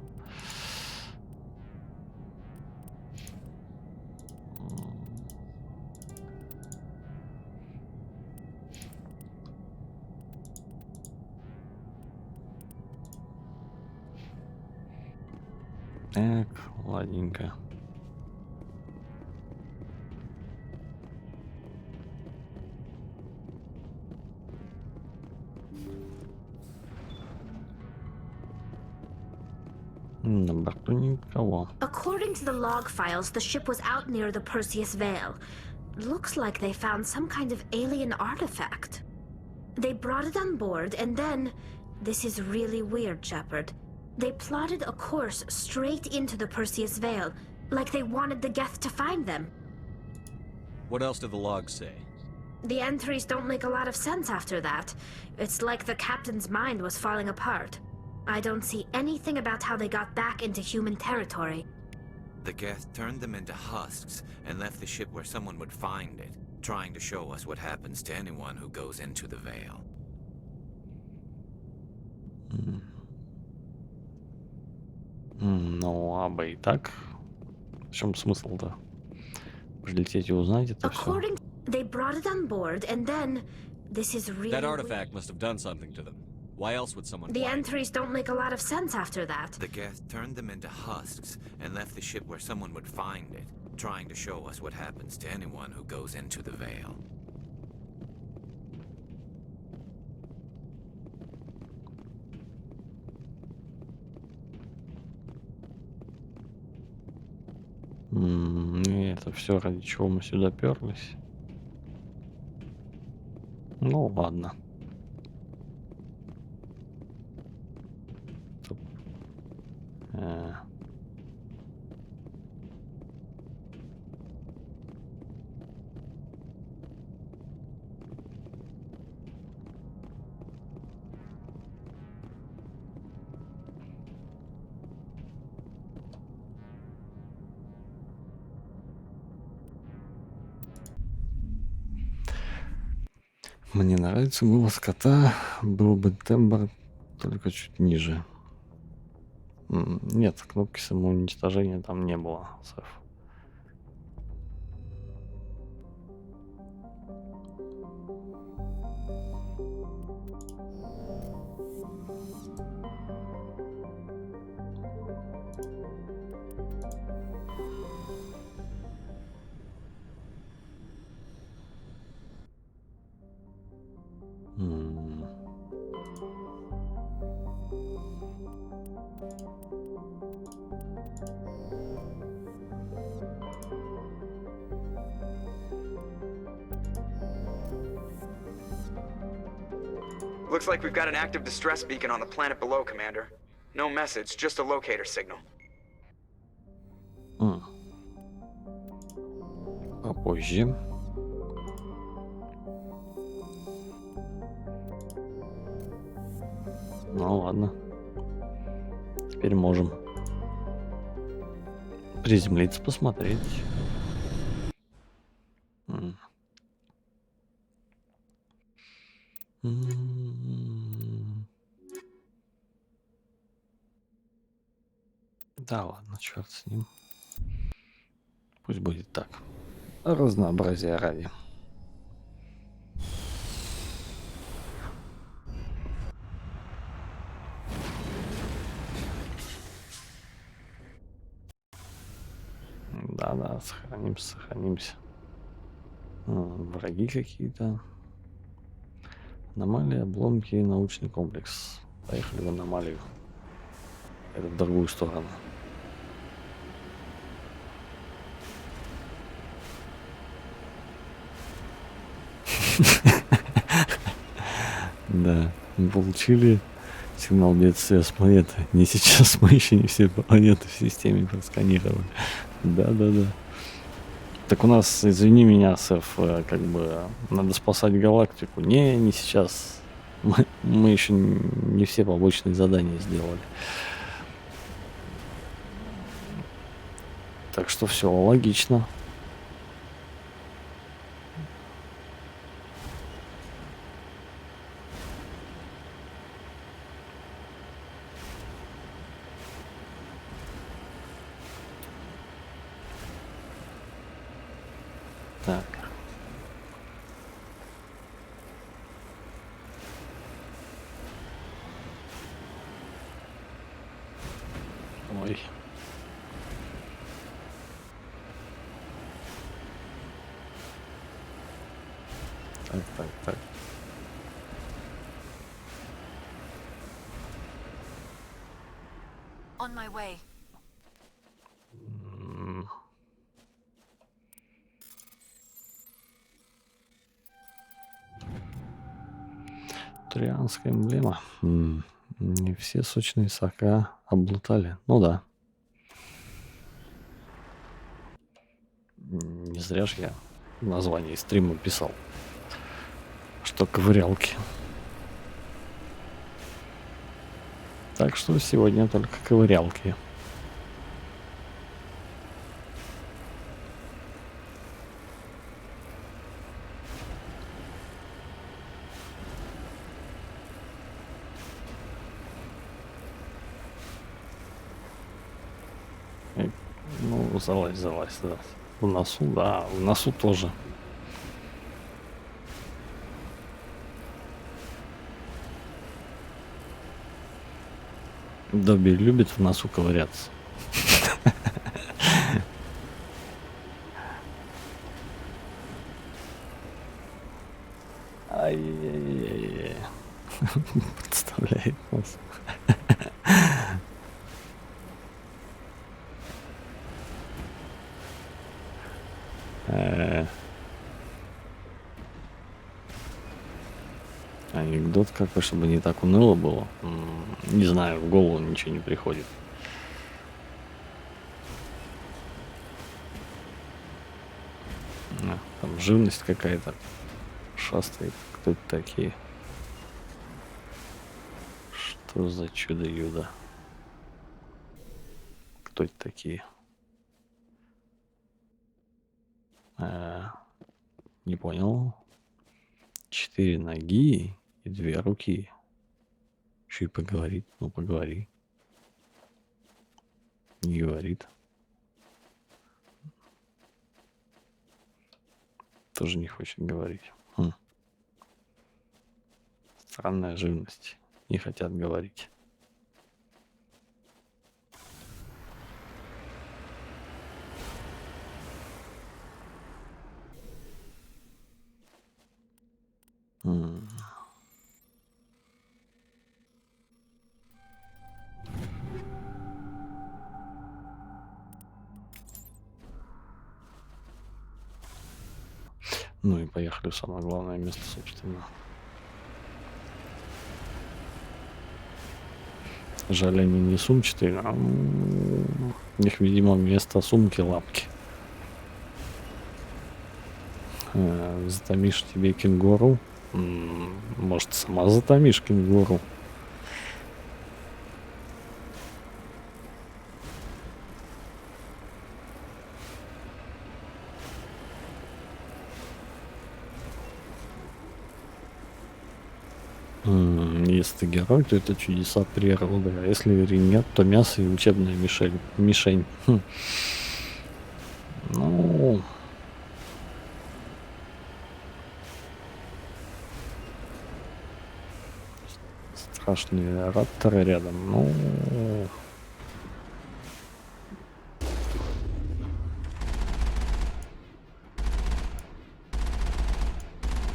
Speaker 1: Так, ладненько. На борту никого.
Speaker 11: According to the log files, the ship was out near the Perseus Veil. Looks like they found some kind of alien artifact. They brought it on board, and then... This is really weird, Shepard. They plotted a course straight into the Perseus Veil, like they wanted the Geth to find them.
Speaker 4: What else do the logs say?
Speaker 11: The entries don't make a lot of sense after that. It's like the captain's mind was falling apart. I don't see anything about how they got back into human territory.
Speaker 14: The Geth turned them into husks and left the ship where someone would find it, trying to show us what happens to anyone who goes into the Veil.
Speaker 1: Ну, а и так. В чем смысл-то? Прилететь и узнать это все.
Speaker 11: They brought it on board, and then... This is really...
Speaker 4: That artifact must have done something to them. Why else would someone...
Speaker 11: The entries don't make a lot of sense after that.
Speaker 14: The Geth turned them into husks and left the ship where someone would find it, trying to show us what happens to anyone who goes into the Veil.
Speaker 1: Это все ради чего мы сюда перлись. Ну ладно. Мне нравится голос кота, был бы тембр только чуть ниже. Нет, кнопки самоуничтожения там не было, Сэф.
Speaker 6: Looks like we've got an active distress beacon on the planet below, Commander. No message, just a locator signal.
Speaker 1: Попозже. Ну ладно. Теперь можем приземлиться, посмотреть. Да ладно, черт с ним. Пусть будет так. Разнообразие ради. Да, сохранимся. Враги какие-то. Аномалия, обломки, научный комплекс. Поехали в аномалию. Это в другую сторону. Да, мы получили сигнал бедствия с планеты. Не сейчас, мы еще не все планеты в системе просканировали. Да. Так у нас, извини меня, Сэф, как бы надо спасать галактику. Не сейчас. Мы еще не все побочные задания сделали. Так что все логично. Так. Ой. Так.
Speaker 3: On my way.
Speaker 1: Трианская эмблема. Не все сочные сока облутали. Ну да. Не зря ж я название стрима писал, что ковырялки. Так что сегодня только ковырялки. Ну, залазь, да. В носу, да, в носу тоже. Добби любит в носу ковыряться. Ай-яй-яй. Подставляет нос. Анекдот какой, чтобы не так уныло было. Не знаю, в голову ничего не приходит. Там живность какая-то шастает. Кто это такие? Что за чудо-юдо? Кто это такие? Не понял. 4 ноги и 2 руки. Еще и поговорит. Ну, поговори. Не говорит. Тоже не хочет говорить. Странная живность. Не хотят говорить. Ну и поехали в самое главное место, собственно. Жаль, они не сумчатые, а у них, видимо, вместо сумки лапки. Затомишь тебе кенгуру. Может, сама затомишь кенгуру. Если ты герой, то это чудеса природы. А если нет, то мясо и учебная мишень. Ну... Страшные рапторы рядом. Ну...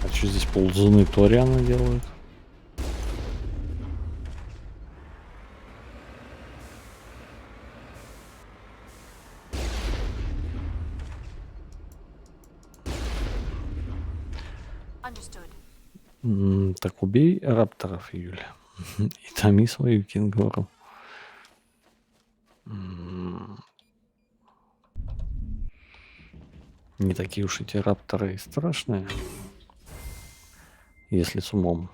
Speaker 1: А что здесь ползуны Ториана делают?
Speaker 3: Understood.
Speaker 1: Так убей рапторов, Юля. И томи свою кенгуру. Не такие уж эти рапторы и страшные, если с умом.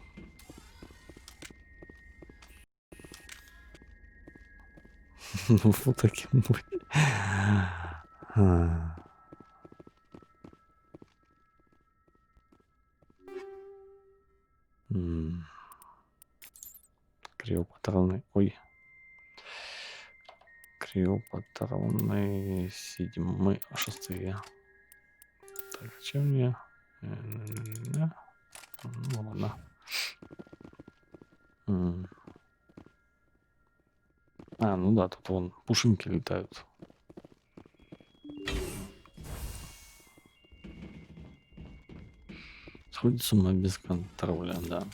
Speaker 1: Вот таким. Криопатроны. Ой. Криопатроны 7, 6. Так, чем мне? Ну ладно. Ну да, тут вон пушинки летают. Сходит с ума без контроля, да.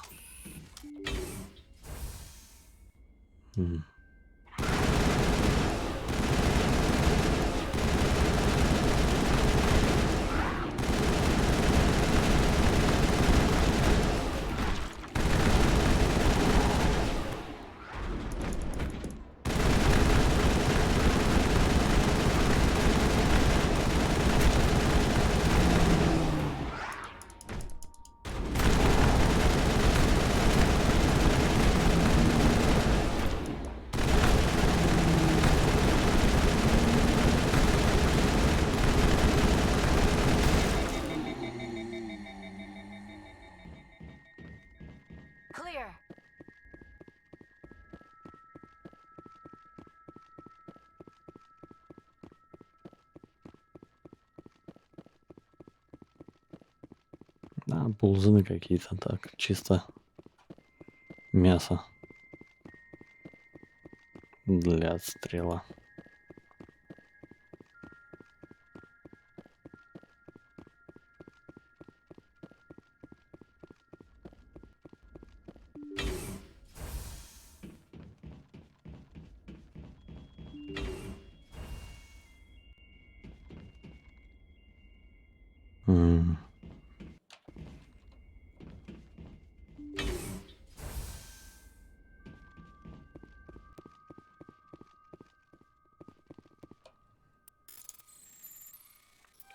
Speaker 5: Clear.
Speaker 1: Да, ползаны какие-то, так, чисто мясо для отстрела.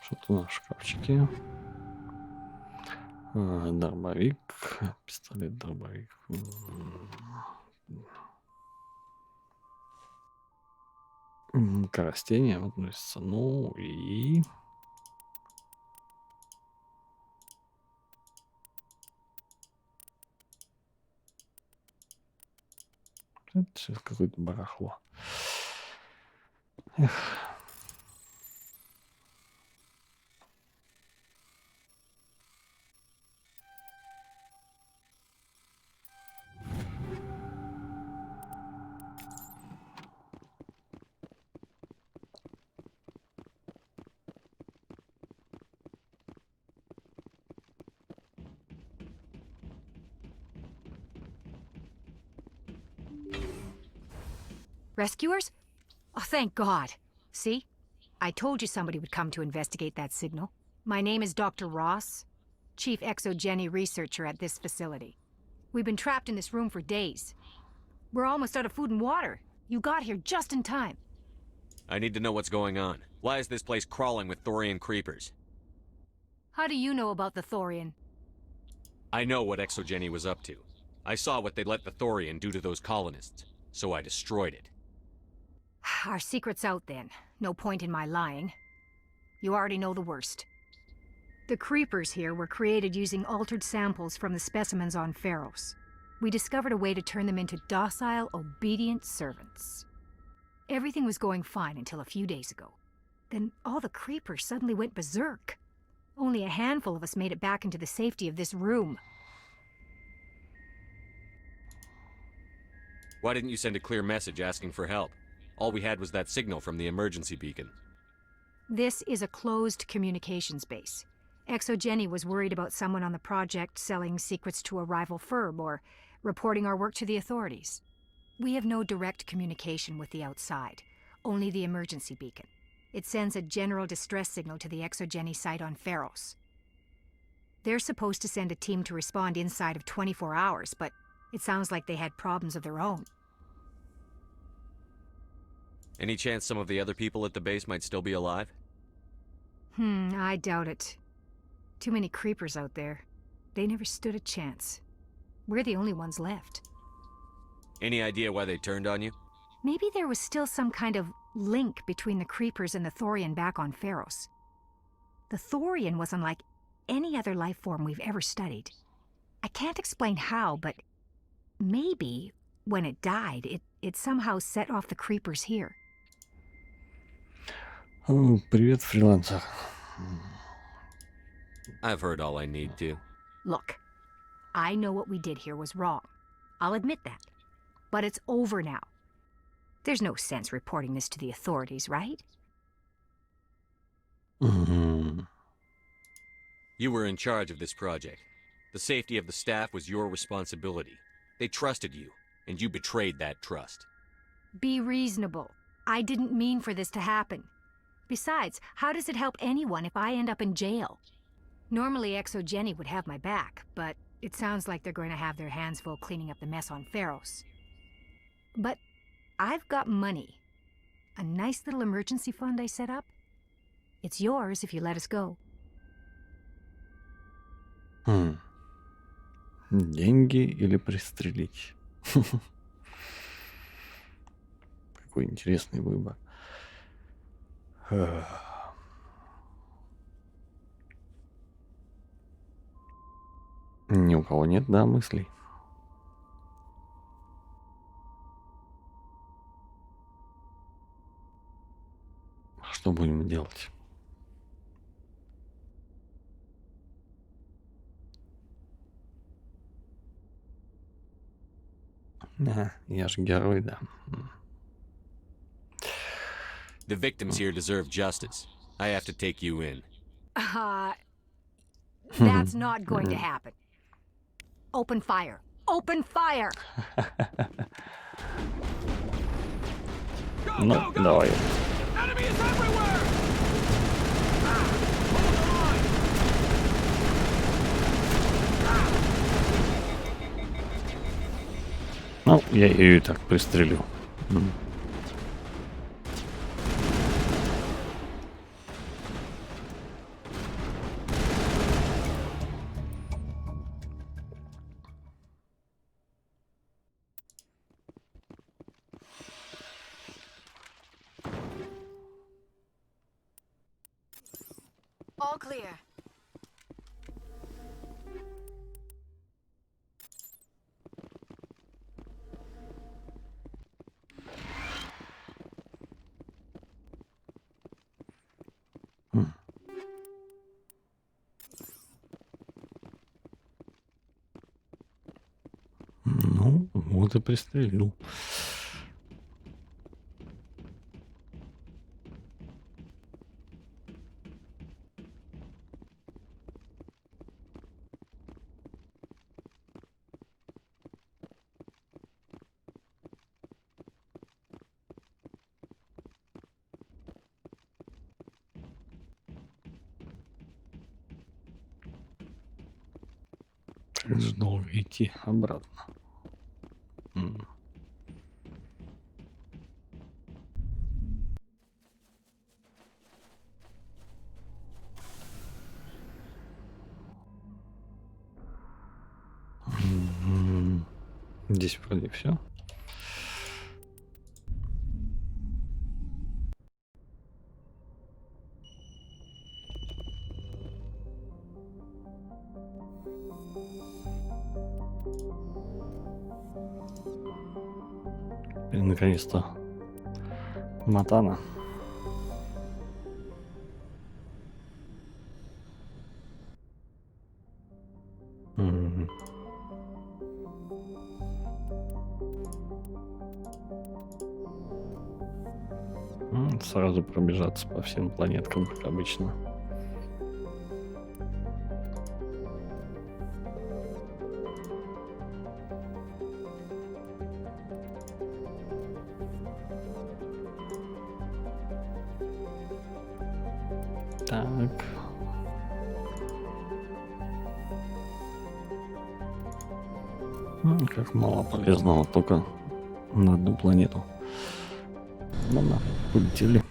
Speaker 1: Что-то на шкафчике. Дробовик, пистолет, дробовик. К растениям относится. Ну и... Это сейчас какое-то барахло. Эх.
Speaker 15: Rescuers? Oh, thank God. See? I told you somebody would come to investigate that signal. My name is Dr. Ross, Chief Exogeny Researcher at this facility. We've been trapped in this room for days. We're almost out of food and water. You got here just in time.
Speaker 4: I need to know what's going on. Why is this place crawling with Thorian creepers?
Speaker 15: How do you know about the Thorian?
Speaker 4: I know what Exogeny was up to. I saw what they let the Thorian do to those colonists, so I destroyed it.
Speaker 15: Our secret's out then. No point in my lying. You already know the worst. The creepers here were created using altered samples from the specimens on Pharos. We discovered a way to turn them into docile, obedient servants. Everything was going fine until a few days ago. Then all the creepers suddenly went berserk. Only a handful of us made it back into the safety of this room.
Speaker 4: Why didn't you send a clear message asking for help? All we had was that signal from the emergency beacon.
Speaker 15: This is a closed communications base. Exogeny was worried about someone on the project selling secrets to a rival firm or reporting our work to the authorities. We have no direct communication with the outside, only the emergency beacon. It sends a general distress signal to the Exogeny site on Pharos. They're supposed to send a team to respond inside of 24 hours, but it sounds like they had problems of their own.
Speaker 4: Any chance some of the other people at the base might still be alive?
Speaker 15: I doubt it. Too many creepers out there. They never stood a chance. We're the only ones left.
Speaker 4: Any idea why they turned on you?
Speaker 15: Maybe there was still some kind of link between the creepers and the Thorian back on Pharos. The Thorian was unlike any other life form we've ever studied. I can't explain how, but maybe when it died, it somehow set off the creepers here.
Speaker 1: Привет, фрилансер.
Speaker 4: I've heard all I need to.
Speaker 15: Look, I know what we did here was wrong. I'll admit that. But it's over now. There's no sense reporting this to the authorities, right?
Speaker 4: You were in charge of this project. The safety of the staff was your responsibility. They trusted you, and you betrayed that trust.
Speaker 15: Be reasonable. I didn't mean for this to happen. Besides, how does it help anyone if I end up in jail? Normally Exogeny would have my back, but it sounds like they're going to have their hands full cleaning up the mess on Pharos. But I've got money. A nice little emergency fund I set up. It's yours if you let us go.
Speaker 1: Деньги или пристрелить? Какой интересный выбор. Ни у кого нет, да, мыслей? Что будем делать? Я же герой, да.
Speaker 4: The victims here deserve justice. I have to take you in.
Speaker 15: That's not going to happen. Open fire. Open fire!
Speaker 1: Ну, давай.
Speaker 12: Enemy is everywhere!
Speaker 1: Ну, я ее и так пристрелю.
Speaker 3: All clear.
Speaker 1: Ну, вот и пристрелил. Как же долго идти обратно. Здесь вроде все. И наконец-то Матана. Сразу пробежаться по всем планеткам, как обычно. Так. Как мало полезного, только на одну планету. Ладно, полетели.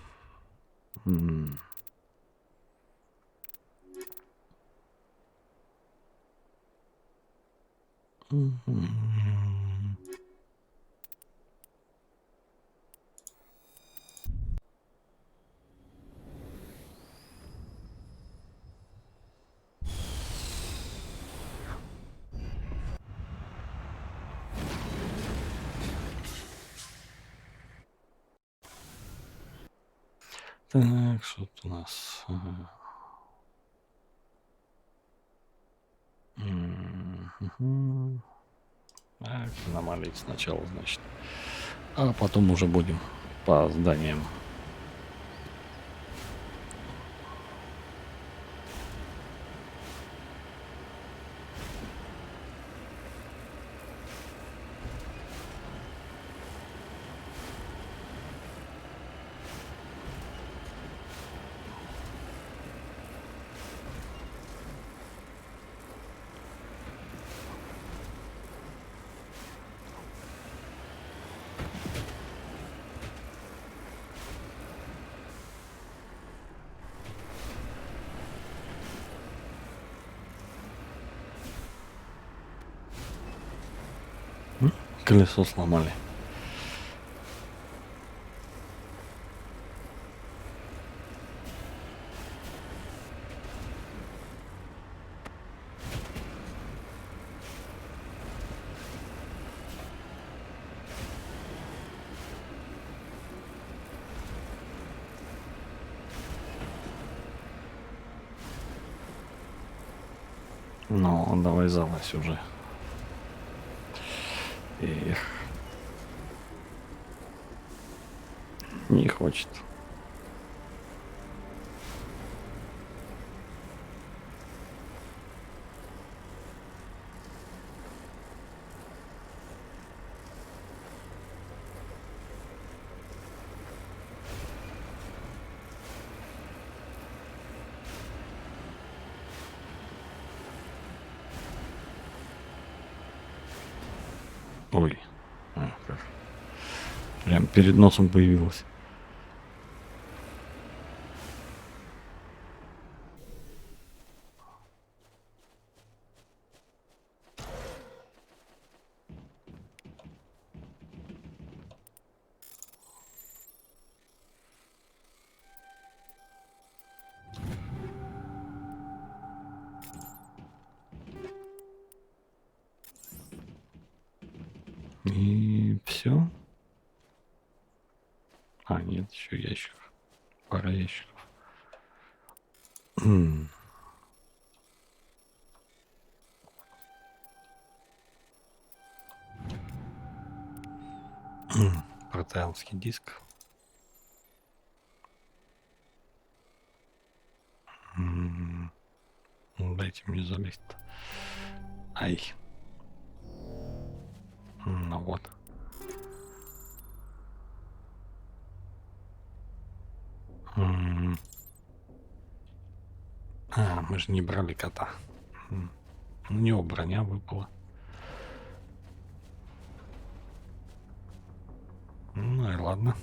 Speaker 1: Так, что тут у нас? Так, аномалии сначала, значит. А потом уже будем по зданиям. Колесо сломали. Ну, давай залазь уже. Эх. Не хочет. Ой. Как. Прям перед носом появилась. И все. А, нет, еще ящик. Пара ящиков. Порталский диск. Дайте мне залезть. Ай. Ну вот. А, мы же не брали кота. У него броня выпала. Ну и ладно.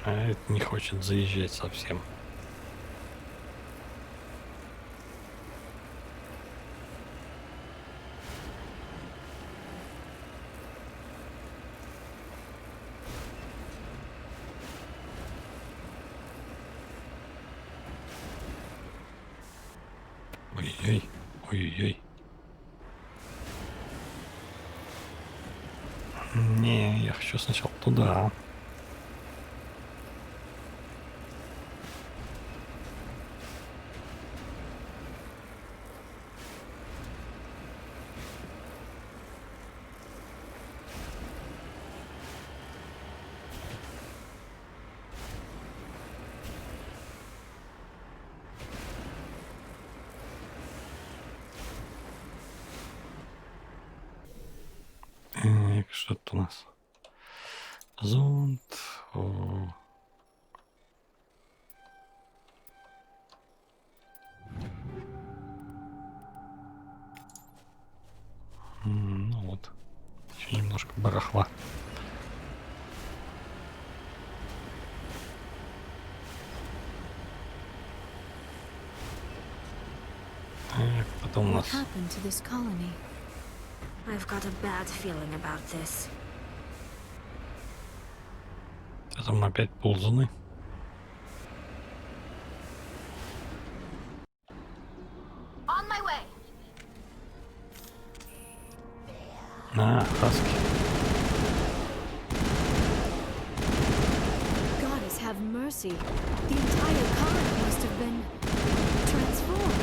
Speaker 1: А это не хочет заезжать совсем. Ой-ой, ой-ой. Не, я хочу сначала туда. Что тут у нас? Зонт. О. Ну вот. Еще немножко барахла. Так, потом у
Speaker 3: What
Speaker 1: нас...
Speaker 3: happened to this colony?
Speaker 11: I've got a bad feeling about this.
Speaker 1: Там опять ползуны.
Speaker 11: On my way.
Speaker 1: Хаски.
Speaker 3: Goddess have mercy. The entire colony must have been transformed.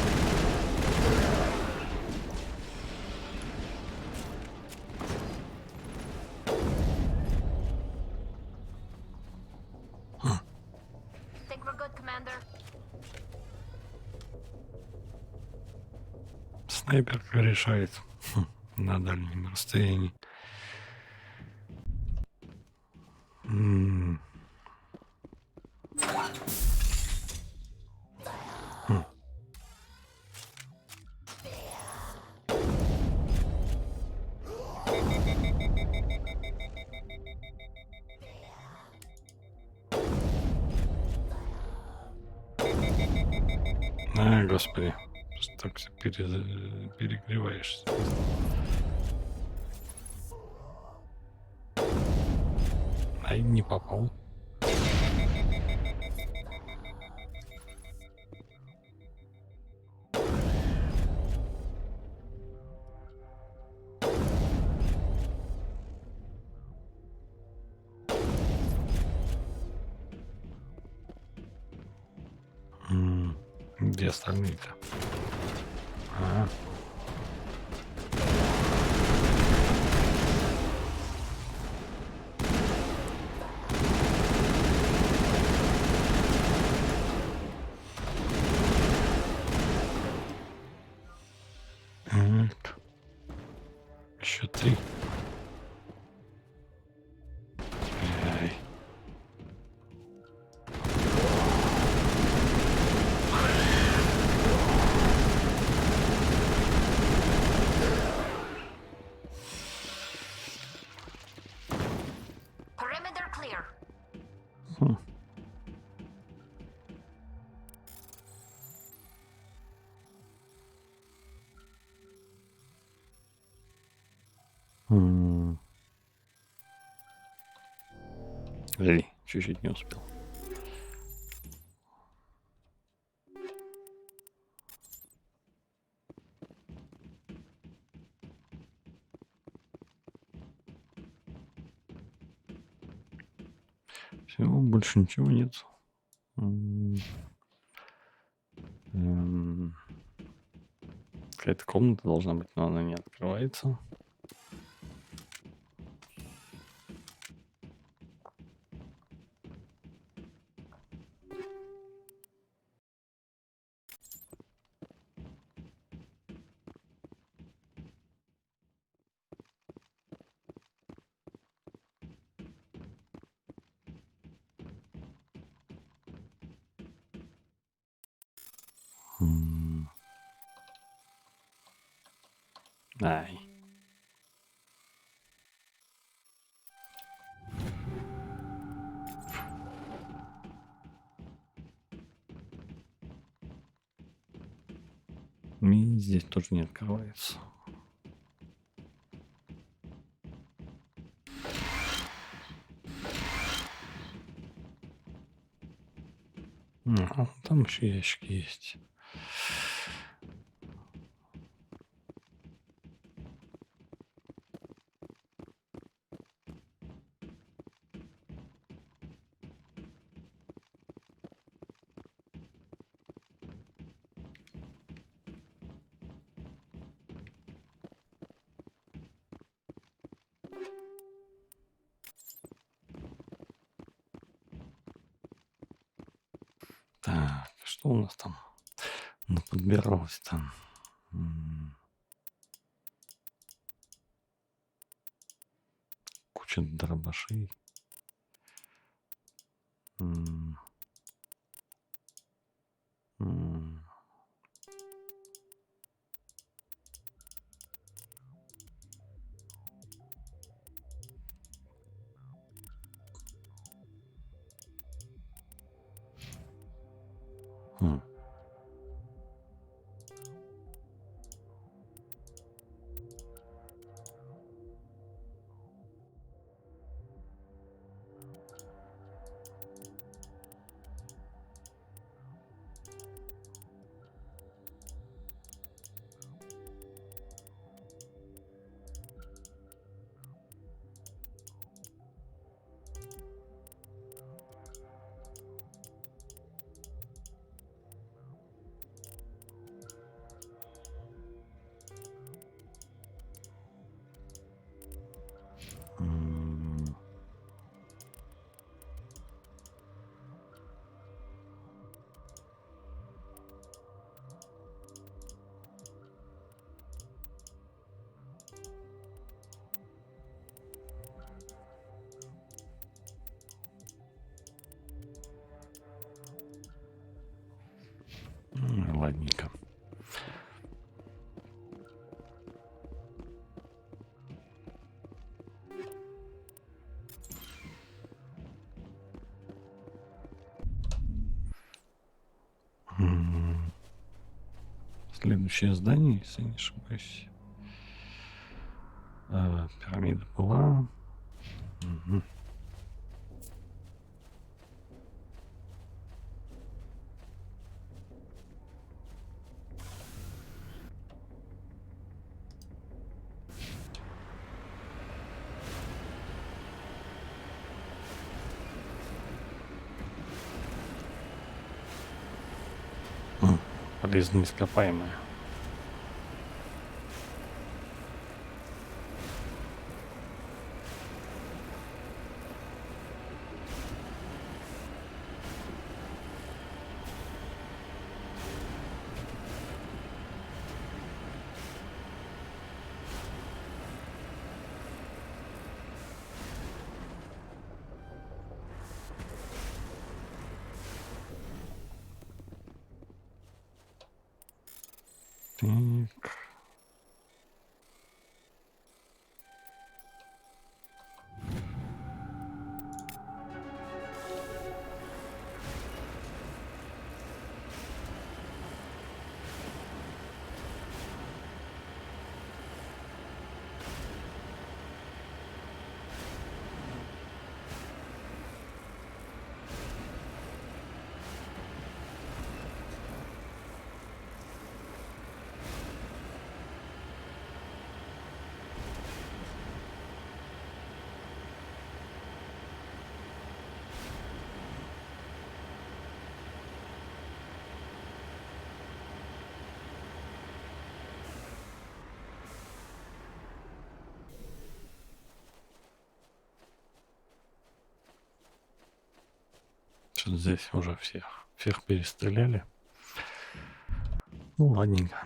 Speaker 11: Think we're good, Commander?
Speaker 1: Снайперка решает на дальнем расстоянии. Господи, просто так все перегреваешься. Ай, не попал. Где остальные-то? Еще 3.
Speaker 11: Perimeter clear.
Speaker 1: Чуть-чуть не успел. Все, больше ничего нет. Какая-то комната должна быть, но она не открывается. Ай. И здесь тоже не открывается. Там еще ящики есть. Так, что у нас там подбиралось там? Что-то дробашей. Ладненько. Следующее здание, если не ошибаюсь. Пирамида была. Полезные ископаемые. Так. Что-то здесь уже всех перестреляли. Ну, ладненько.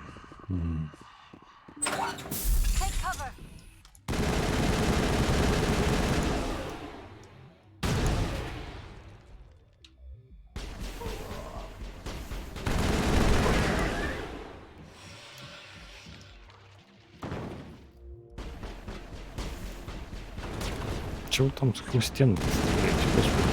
Speaker 1: Чего там сквозь стену стреляете, господи?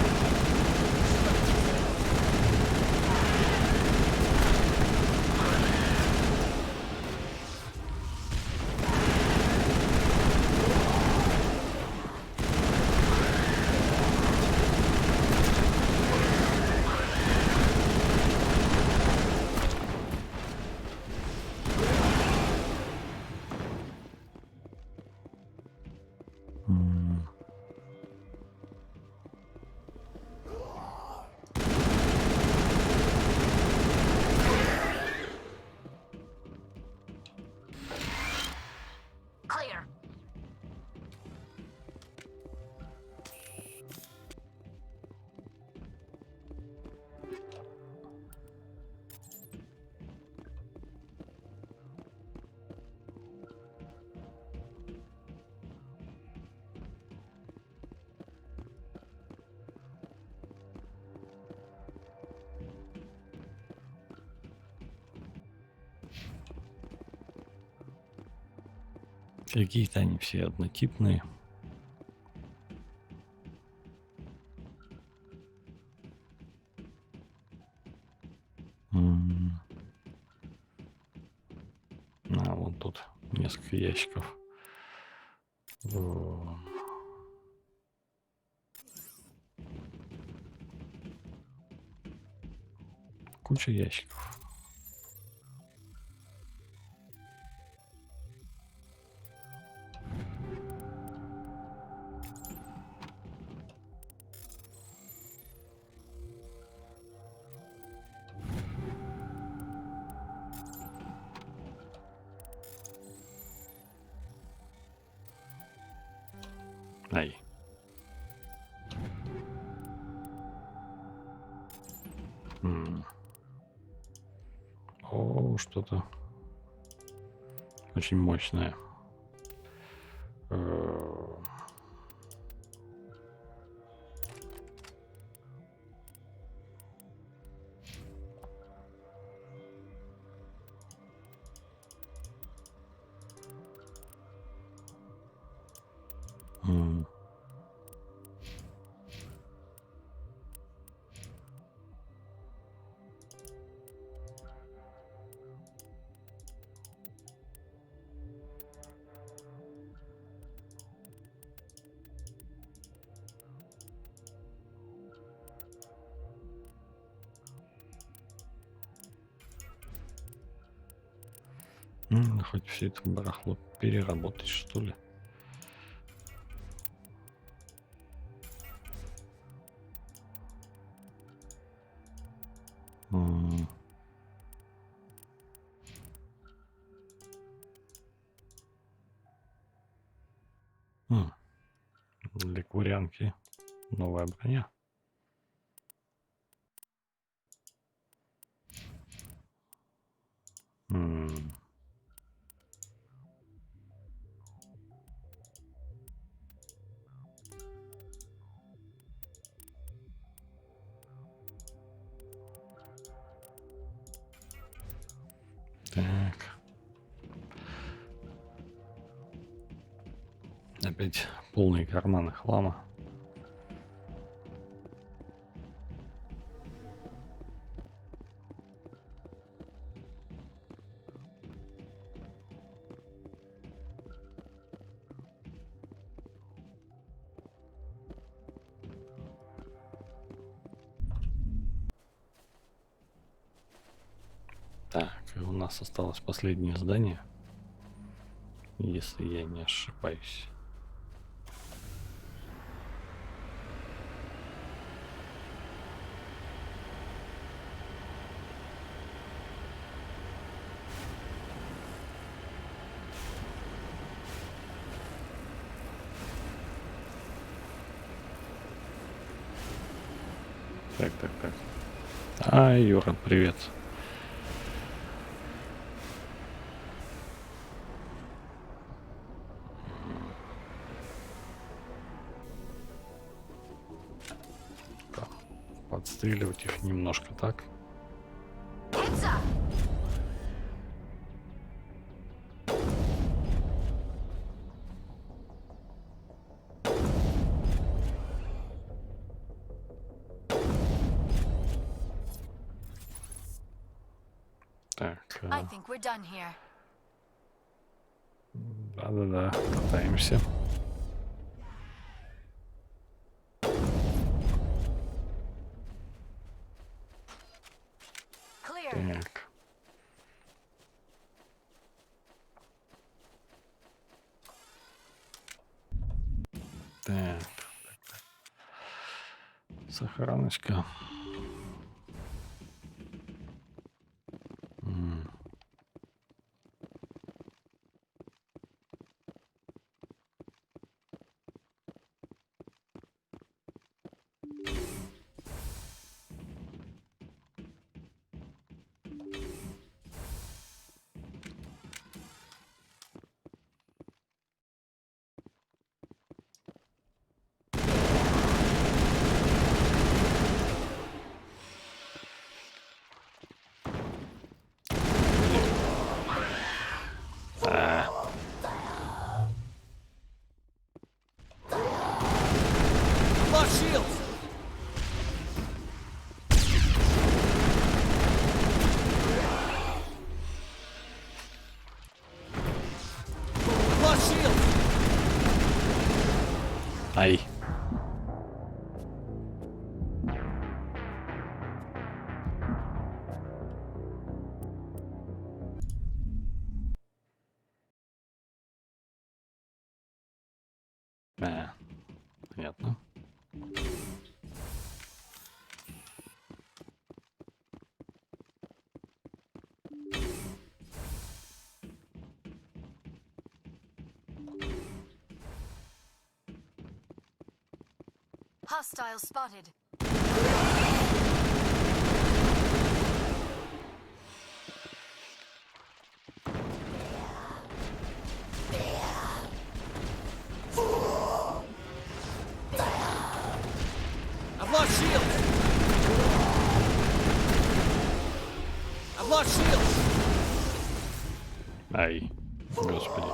Speaker 1: Какие-то они все однотипные. А, вот тут несколько ящиков. Куча ящиков. Ай. О, что-то очень мощное. Хоть все это барахло переработать, что ли. Для ковырянки новая броня. Так. Опять полные карманы хлама. Так, и у нас осталось последнее здание, если я не ошибаюсь. Так. Ай, Юра, привет. Подстреливать их немножко так.
Speaker 3: I think we're done here.
Speaker 1: Да, катаемся. Так. Так. Сохраночка. Ай. Понятно.
Speaker 3: Hostile spotted.
Speaker 9: I've lost shields! I've lost shields!
Speaker 1: Ай, господи.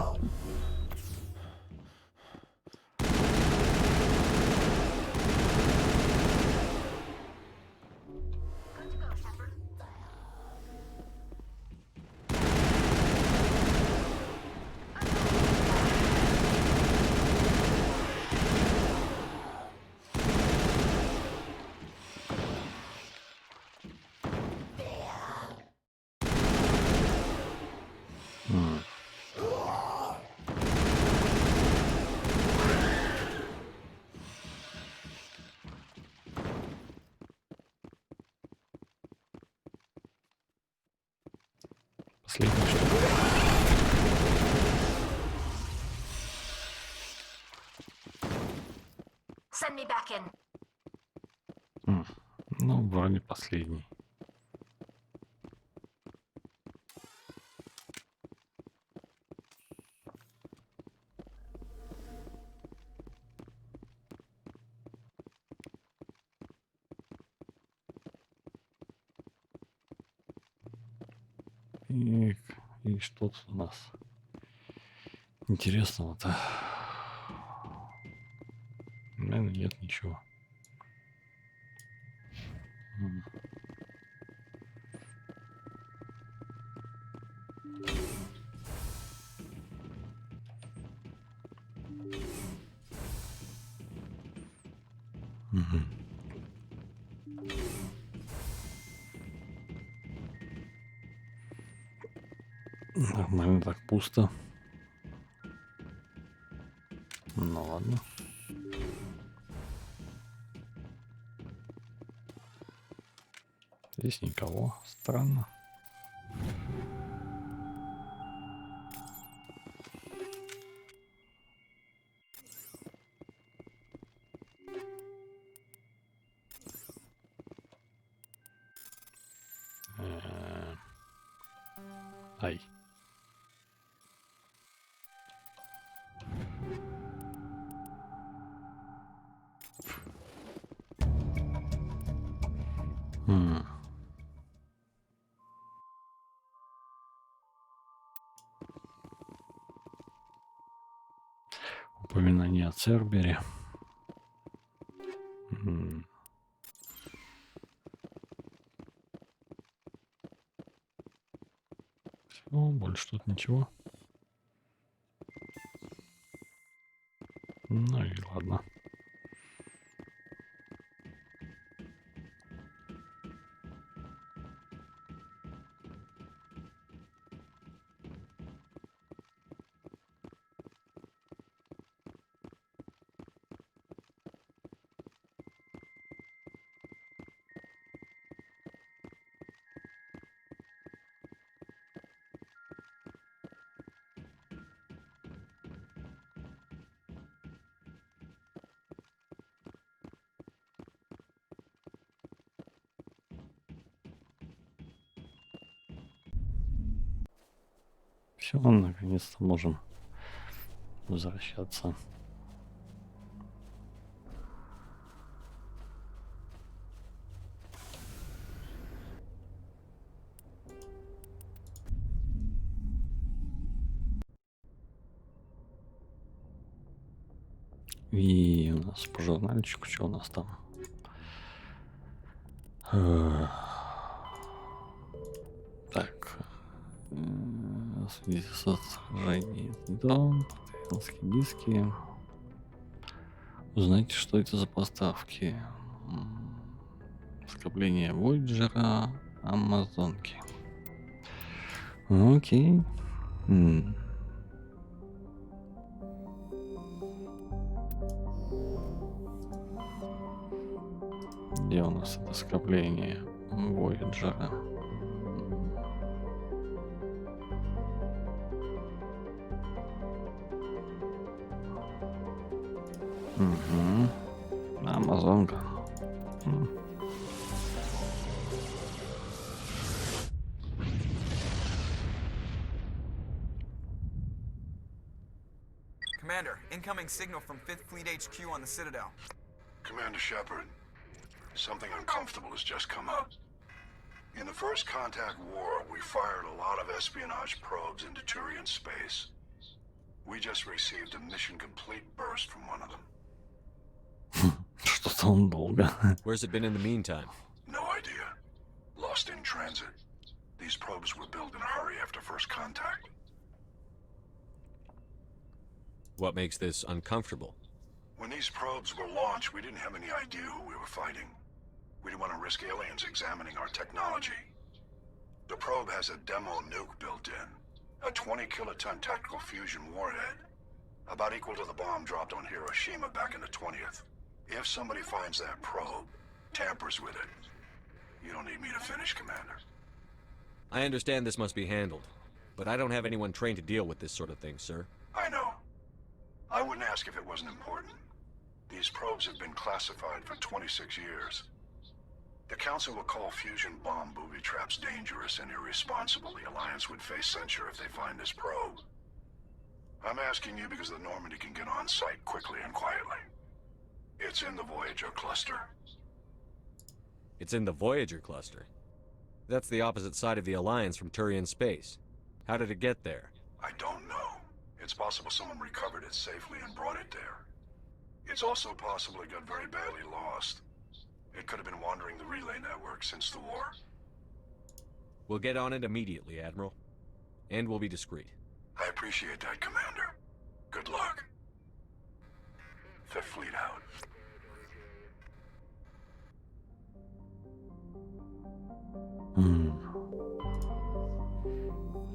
Speaker 1: Последний что ли?
Speaker 11: Send me back in.
Speaker 1: Ну, вроде последний. И что тут у нас интересного-то? Наверное, нет ничего. Нормально так пусто. Ну ладно. Здесь никого. Странно. Ай. Упоминание о Цербере. Все, больше тут ничего. Ну и ладно. Все, наконец-то можем возвращаться. И у нас по журнальчику, что у нас там? Так. Свидетельство о сражении. Дом, пациентские диски. Знаете, что это за поставки? Скопление Войджера, Амазонки. Окей. Где у нас это скопление Войджера? Угу. Амазонка.
Speaker 6: Commander, incoming signal from 5th Fleet HQ on the Citadel.
Speaker 8: Commander Shepard, something uncomfortable has just come up. In the First Contact War, we fired a lot of espionage probes into Turian space. We just received a mission complete burst from one of them.
Speaker 1: Что-то он долго.
Speaker 4: Where's it been in the meantime?
Speaker 8: No idea. Lost in transit. These probes were built in a hurry after first contact.
Speaker 4: What makes this uncomfortable?
Speaker 8: When these probes were launched, we didn't have any idea who we were fighting. We didn't want to risk aliens examining our technology. The probe has a demo nuke built in. A 20-kiloton tactical fusion warhead. About equal to the bomb dropped on Hiroshima back in the 20th. If somebody finds that probe, tampers with it, you don't need me to finish, Commander.
Speaker 4: I understand this must be handled, but I don't have anyone trained to deal with this sort of thing, sir.
Speaker 8: I know. I wouldn't ask if it wasn't important. These probes have been classified for 26 years. The Council will call fusion bomb booby traps dangerous and irresponsible. The Alliance would face censure if they find this probe. I'm asking you because the Normandy can get on site quickly and quietly. It's in the Voyager cluster.
Speaker 4: It's in the Voyager cluster? That's the opposite side of the Alliance from Turian space. How did it get there?
Speaker 8: I don't know. It's possible someone recovered it safely and brought it there. It's also possible it got very badly lost. It could have been wandering the relay network since the war.
Speaker 4: We'll get on it immediately, Admiral. And we'll be discreet.
Speaker 8: I appreciate that, Commander. Good luck. Fifth Fleet out.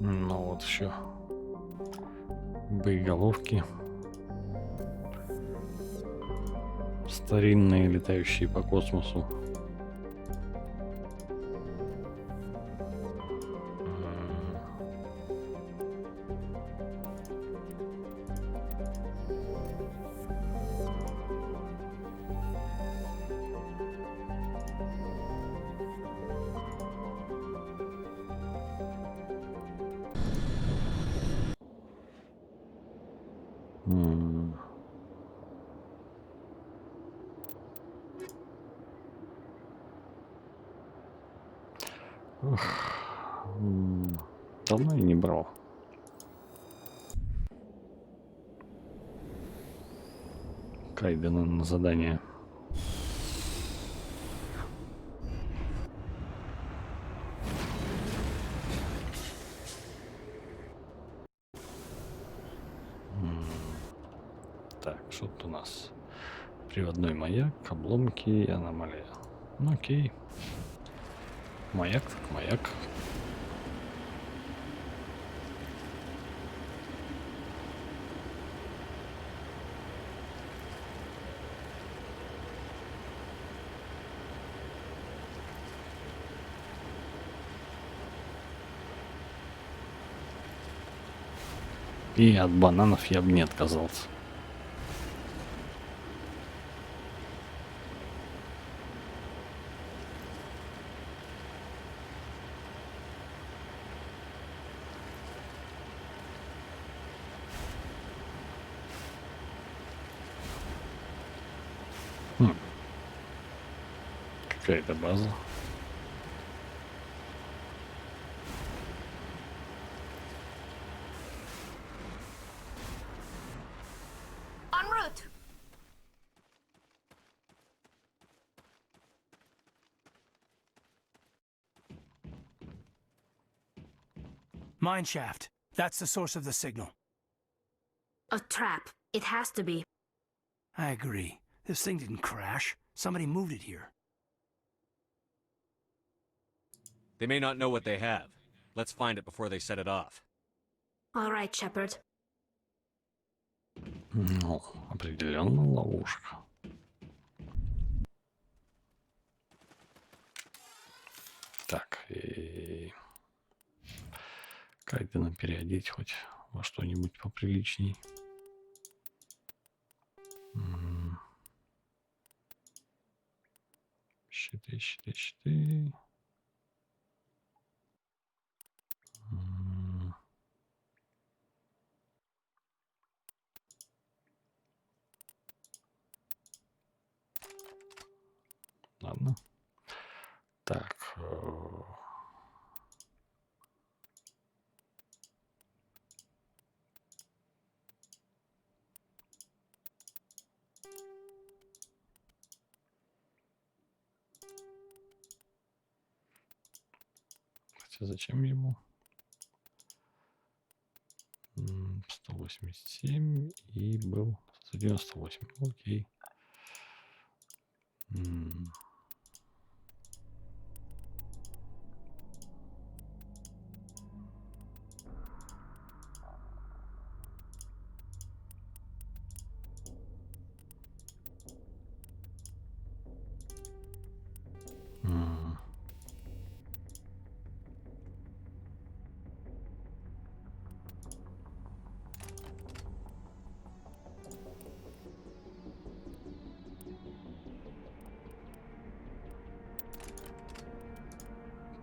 Speaker 1: Ну вот еще боеголовки старинные, летающие по космосу. Давно я не брал. Кайдена на задание. Так, что тут у нас? Приводной маяк, обломки и аномалия. Ну, окей. Маяк так маяк. И от бананов я бы не отказался. Какая-то база.
Speaker 3: En route.
Speaker 12: Mine shaft. That's the source of the signal.
Speaker 11: A trap. It has to be.
Speaker 12: I agree. This thing didn't crash. Somebody moved it here.
Speaker 4: They may not know what they have. Let's find it before they set it off.
Speaker 11: All right, Shepard.
Speaker 1: Ну, определенно ловушка. Так, и... Кайдена переодеть хоть во что-нибудь поприличней. Щиты, щиты, щиты. Ладно. Так. Хотя зачем ему? 187 и был 198. Окей.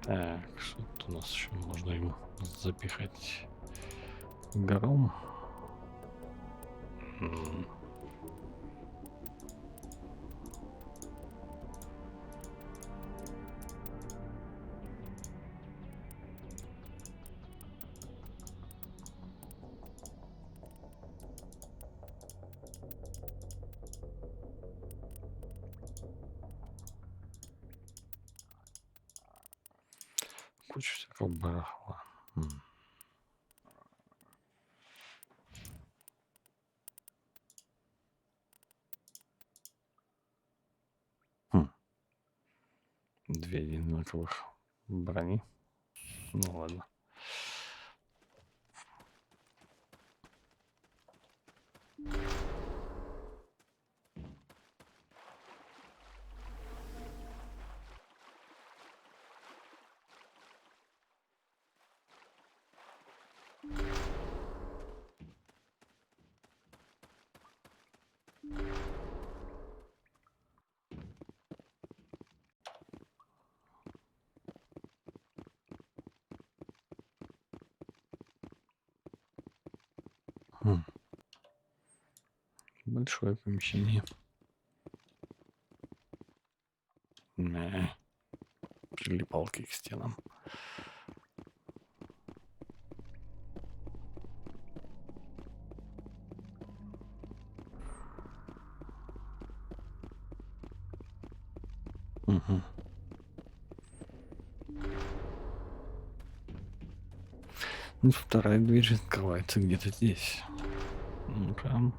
Speaker 1: Так, что тут у нас еще можно ему запихать гором? Куча всякого барахла. Две одинаковых брони. Ну ладно. Большое помещение. Прилипалки к стенам. Ну, вторая дверь открывается где-то здесь. Ну-ка.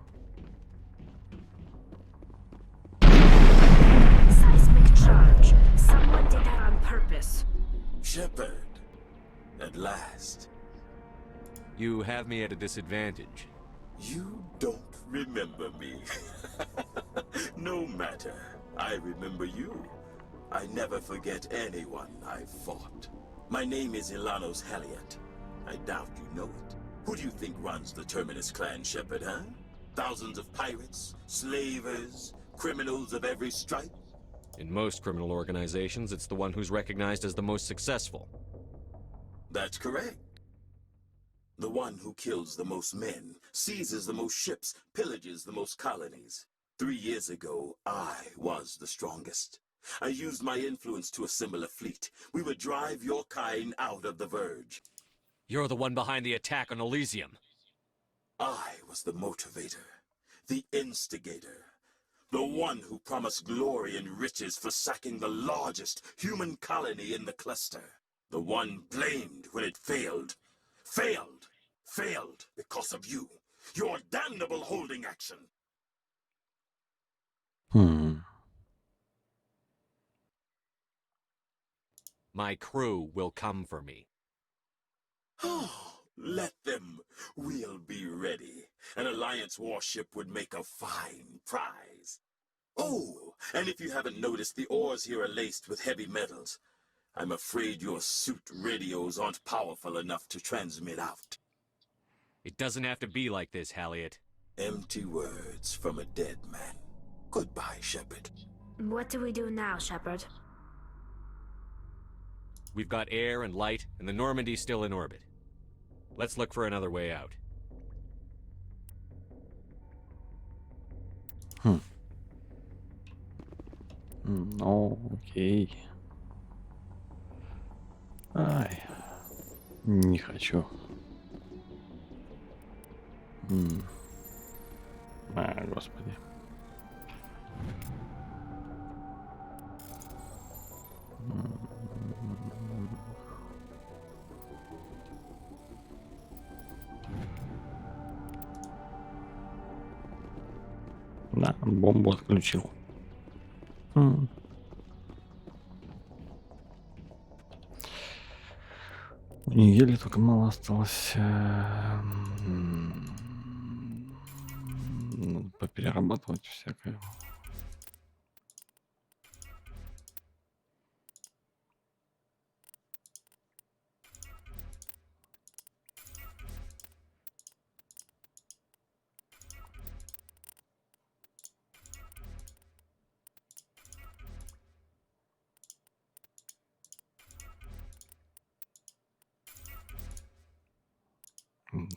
Speaker 16: Shepard, at last.
Speaker 4: You have me at a disadvantage.
Speaker 16: You don't remember me. No matter. I remember you. I never forget anyone I've fought. My name is Ilanos Heliot. I doubt you know it. Who do you think runs the Terminus clan, Shepard, huh? Thousands of pirates, slavers, criminals of every stripe?
Speaker 4: In most criminal organizations, it's the one who's recognized as the most successful.
Speaker 16: That's correct. The one who kills the most men, seizes the most ships, pillages the most colonies. 3 years ago, I was the strongest. I used my influence to assemble a fleet. We would drive your kind out of the Verge.
Speaker 4: You're the one behind the attack on Elysium.
Speaker 16: I was the motivator, the instigator. The one who promised glory and riches for sacking the largest human colony in the cluster. The one blamed when it failed. Failed. Failed because of you. Your damnable holding action.
Speaker 4: My crew will come for me.
Speaker 16: Let them. We'll be ready. An Alliance warship would make a fine prize. Oh, and if you haven't noticed, the ores here are laced with heavy metals. I'm afraid your suit radios aren't powerful enough to transmit out.
Speaker 4: It doesn't have to be like this, Halliot.
Speaker 16: Empty words from a dead man. Goodbye, Shepard.
Speaker 11: What do we do now, Shepard?
Speaker 4: We've got air and light, and the Normandy's still in orbit. Let's look for another way out.
Speaker 1: Ну, окей. Ай, не хочу. Господи. Да, бомбу отключил. У недели только мало осталось. Надо поперерабатывать всякое.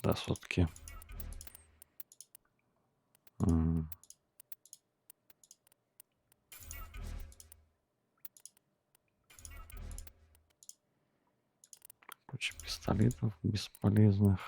Speaker 1: Да, сутки. Куча пистолетов бесполезных.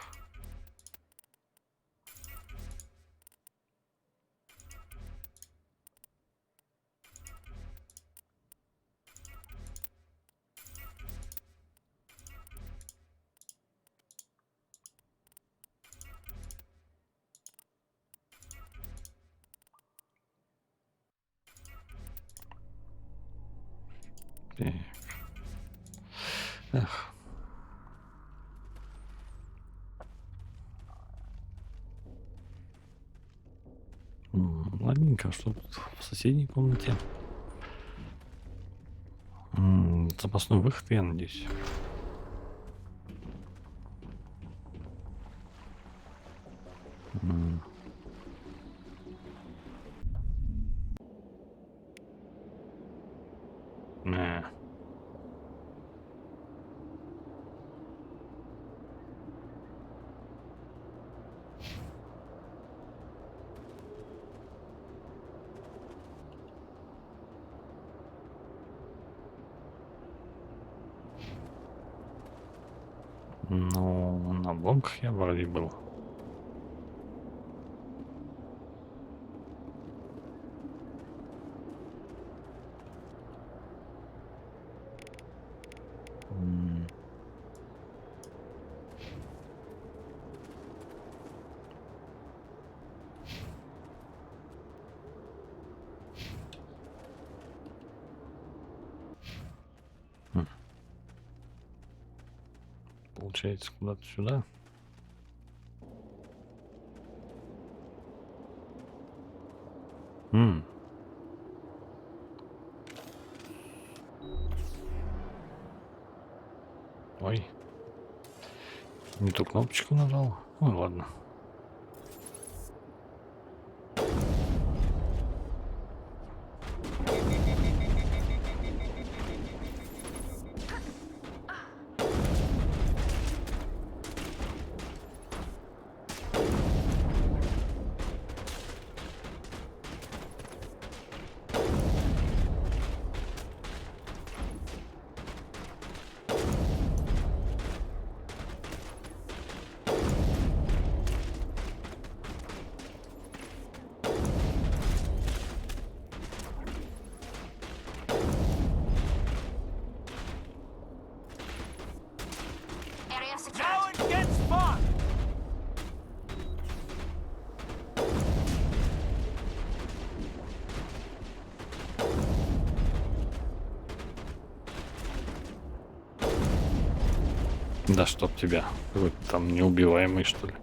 Speaker 1: Так. Эх. Ладненько, что тут в соседней комнате? Запасной выход, я надеюсь. Ну, на обломках я вроде был. Получается, куда-то сюда. Ой. Не ту кнопочку нажал. Ну ладно. Да чтоб тебя. Какой-то там неубиваемый, что ли.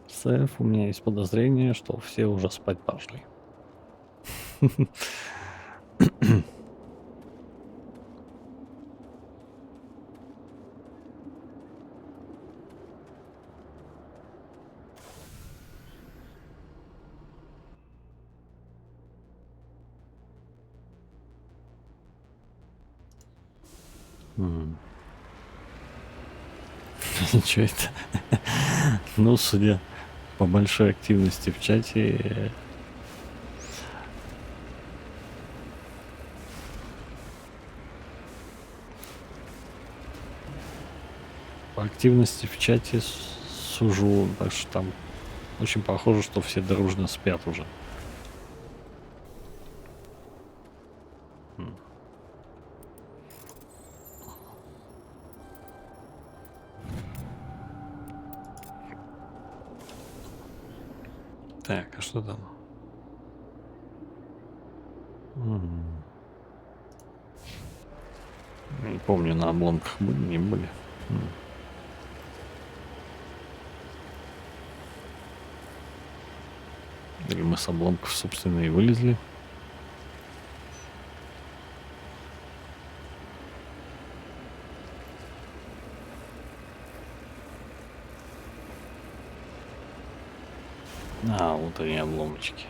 Speaker 1: Сэф, у меня есть подозрение, что все уже спать пошли. Ничего это. Ну, судя по большой активности в чате, по активности в чате сужу, так что там очень похоже, что все дружно спят уже. Так, а что там? Не помню, на обломках были, не были. Или мы с обломков, собственно, и вылезли. А, вот они, обломочки.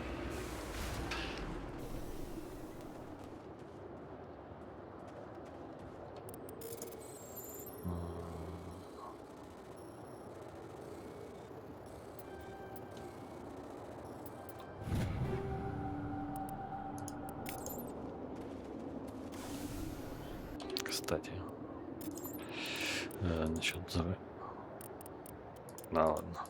Speaker 1: Кстати, насчет зары. Да ладно.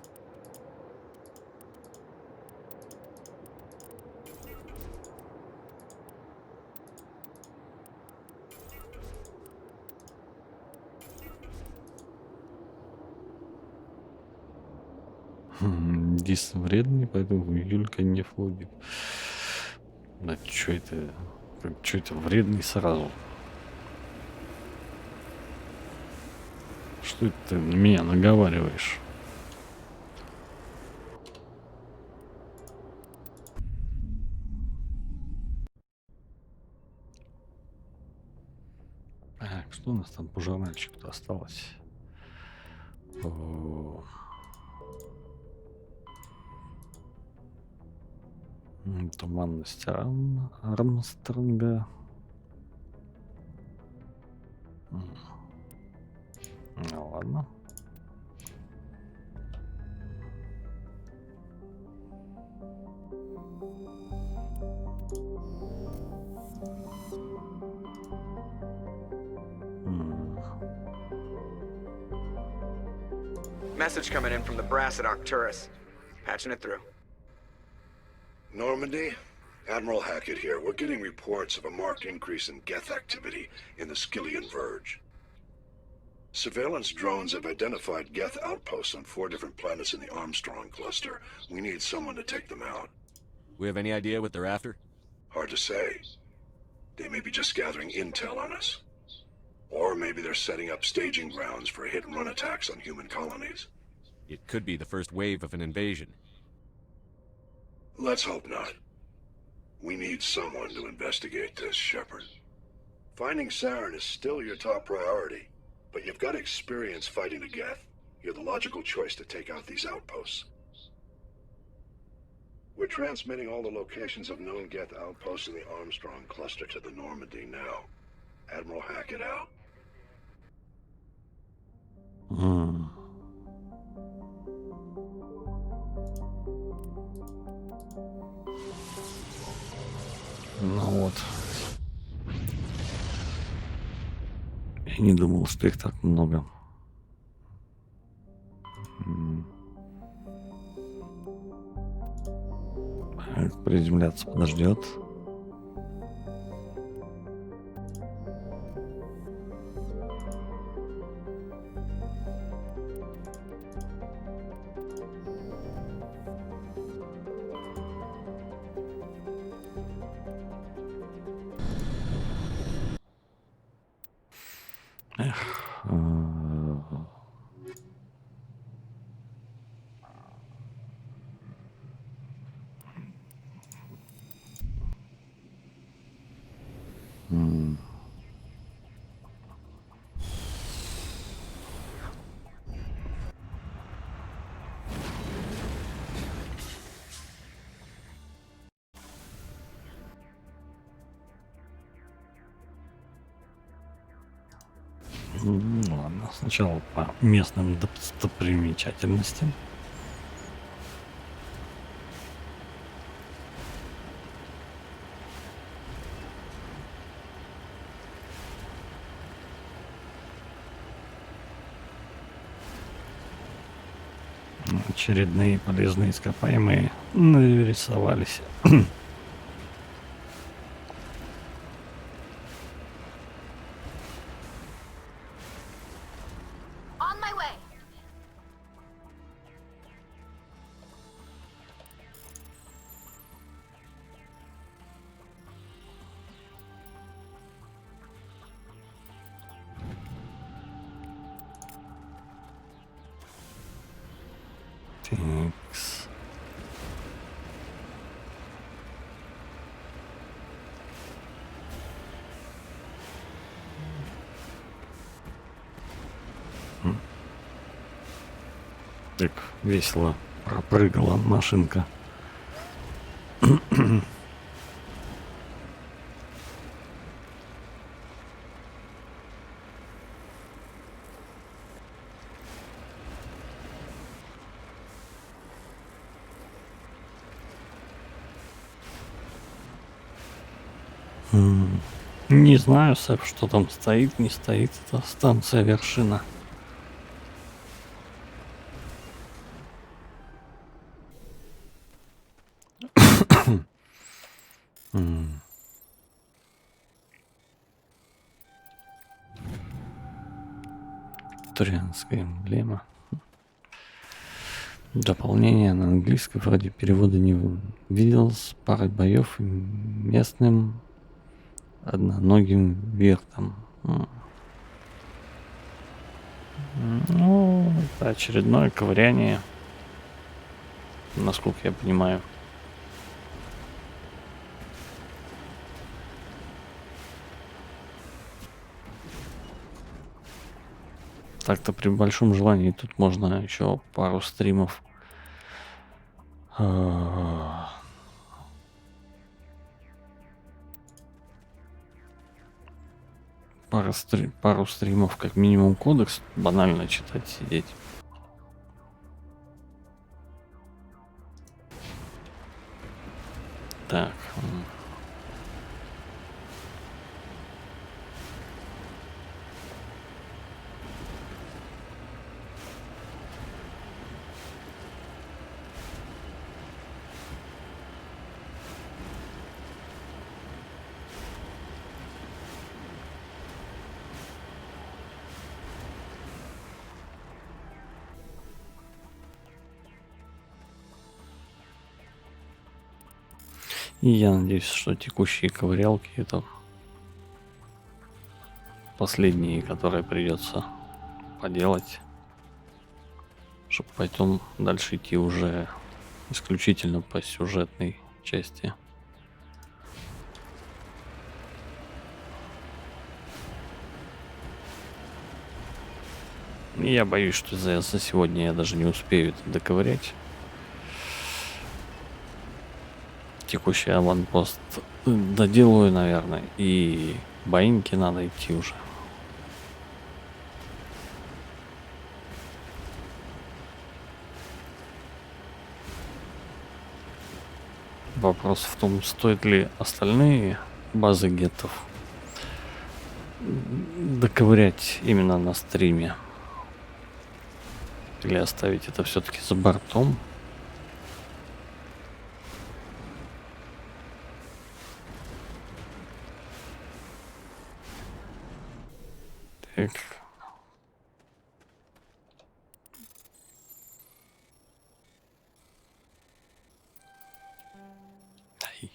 Speaker 1: Дис вредный, поэтому Юлька не флогит. Да чё это? Чё это вредный сразу? Что это ты на меня наговариваешь? Так, что у нас там по журнальчику-то осталось? Туманность Армстронга. Ну ладно.
Speaker 6: Message coming in from the brass at Arcturus. Patching it through.
Speaker 17: Normandy? Admiral Hackett here. We're getting reports of a marked increase in Geth activity in the Skillian Verge. Surveillance drones have identified Geth outposts on 4 different planets in the Armstrong cluster. We need someone to take them out.
Speaker 4: We have any idea what they're after?
Speaker 17: Hard to say. They may be just gathering intel on us. Or maybe they're setting up staging grounds for hit-and-run attacks on human colonies.
Speaker 4: It could be the first wave of an invasion.
Speaker 17: Let's hope not. We need someone to investigate this, Shepard. Finding Saren is still your top priority, but you've got experience fighting the Geth. You're the logical choice to take out these outposts. We're transmitting all the locations of known Geth outposts in the Armstrong cluster to the Normandy now. Admiral Hackett out.
Speaker 1: Ну вот. Я не думал, что их так много. Приземляться подождет. Ладно, сначала по местным достопримечательностям. Очередные полезные ископаемые нарисовались. Тикс. Так весело пропрыгала машинка. Не знаю, Сэп, что там стоит, не стоит. Это станция Вершина. Турианская эмблема. Дополнение на английском вроде перевода не видел. С парой боев и местным одноногим вертом. Ну, это очередное ковыряние, насколько я понимаю. Так-то при большом желании тут можно еще пару стримов пару стримов, как минимум кодекс банально читать, сидеть. Так. И я надеюсь, что текущие ковырялки это последние, которые придется поделать, чтобы потом дальше идти уже исключительно по сюжетной части. И я боюсь, что за сегодня я даже не успею это доковырять. Текущий аванпост доделаю, наверное, и боинки надо идти уже. Вопрос в том, стоит ли остальные базы геттов доковырять именно на стриме. Или оставить это все-таки за бортом. Так. Ай.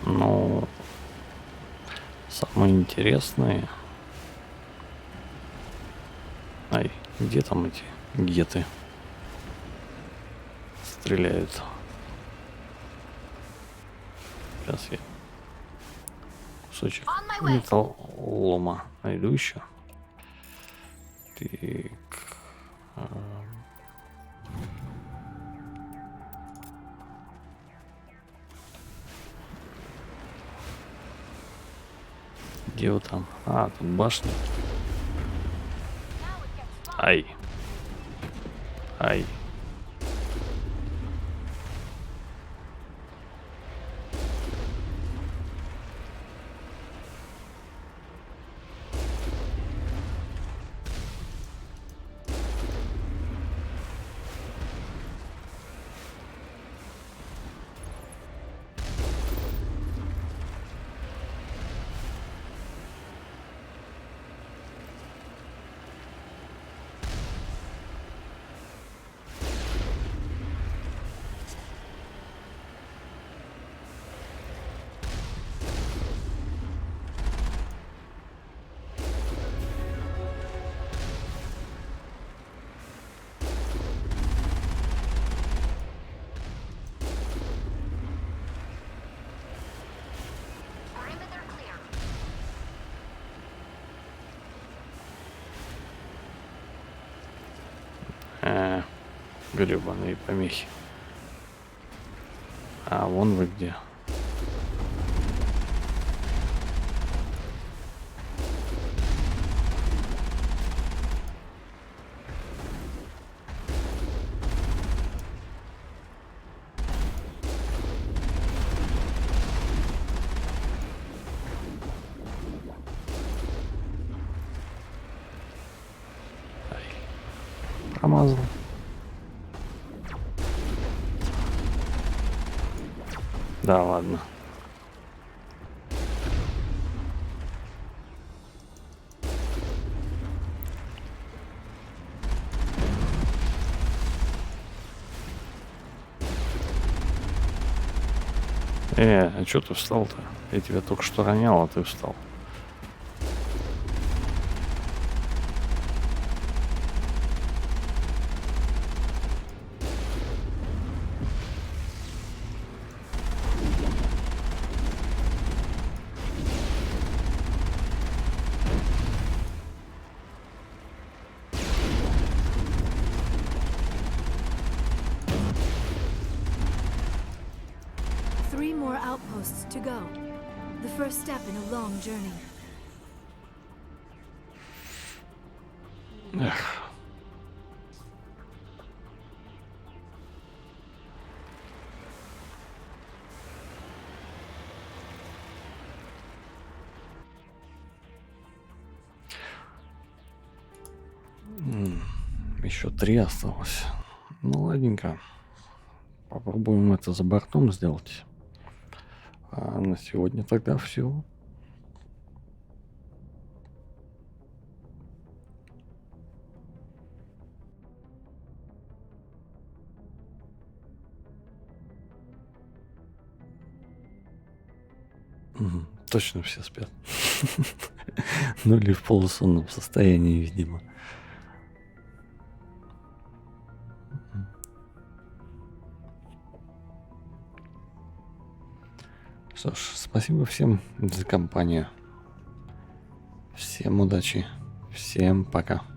Speaker 1: Ну, самые интересные. Ай, где там эти геты стреляют? Сейчас я кусочек металлолома найду еще. Так. Где вы там? А, тут башня. Ай. Ай. Гребаные помехи. А вон вы где. Промазал. Да, ладно. А чё ты встал-то? Я тебя только что ронял, а ты встал.
Speaker 3: To go. The first step in a long journey.
Speaker 1: Эх. Еще 3 осталось. Ну, ладненько. Попробуем это за бортом сделать. А на сегодня тогда все. Точно все спят. Ну или в полусонном состоянии, видимо. Что ж, спасибо всем за компанию. Всем удачи. Всем пока.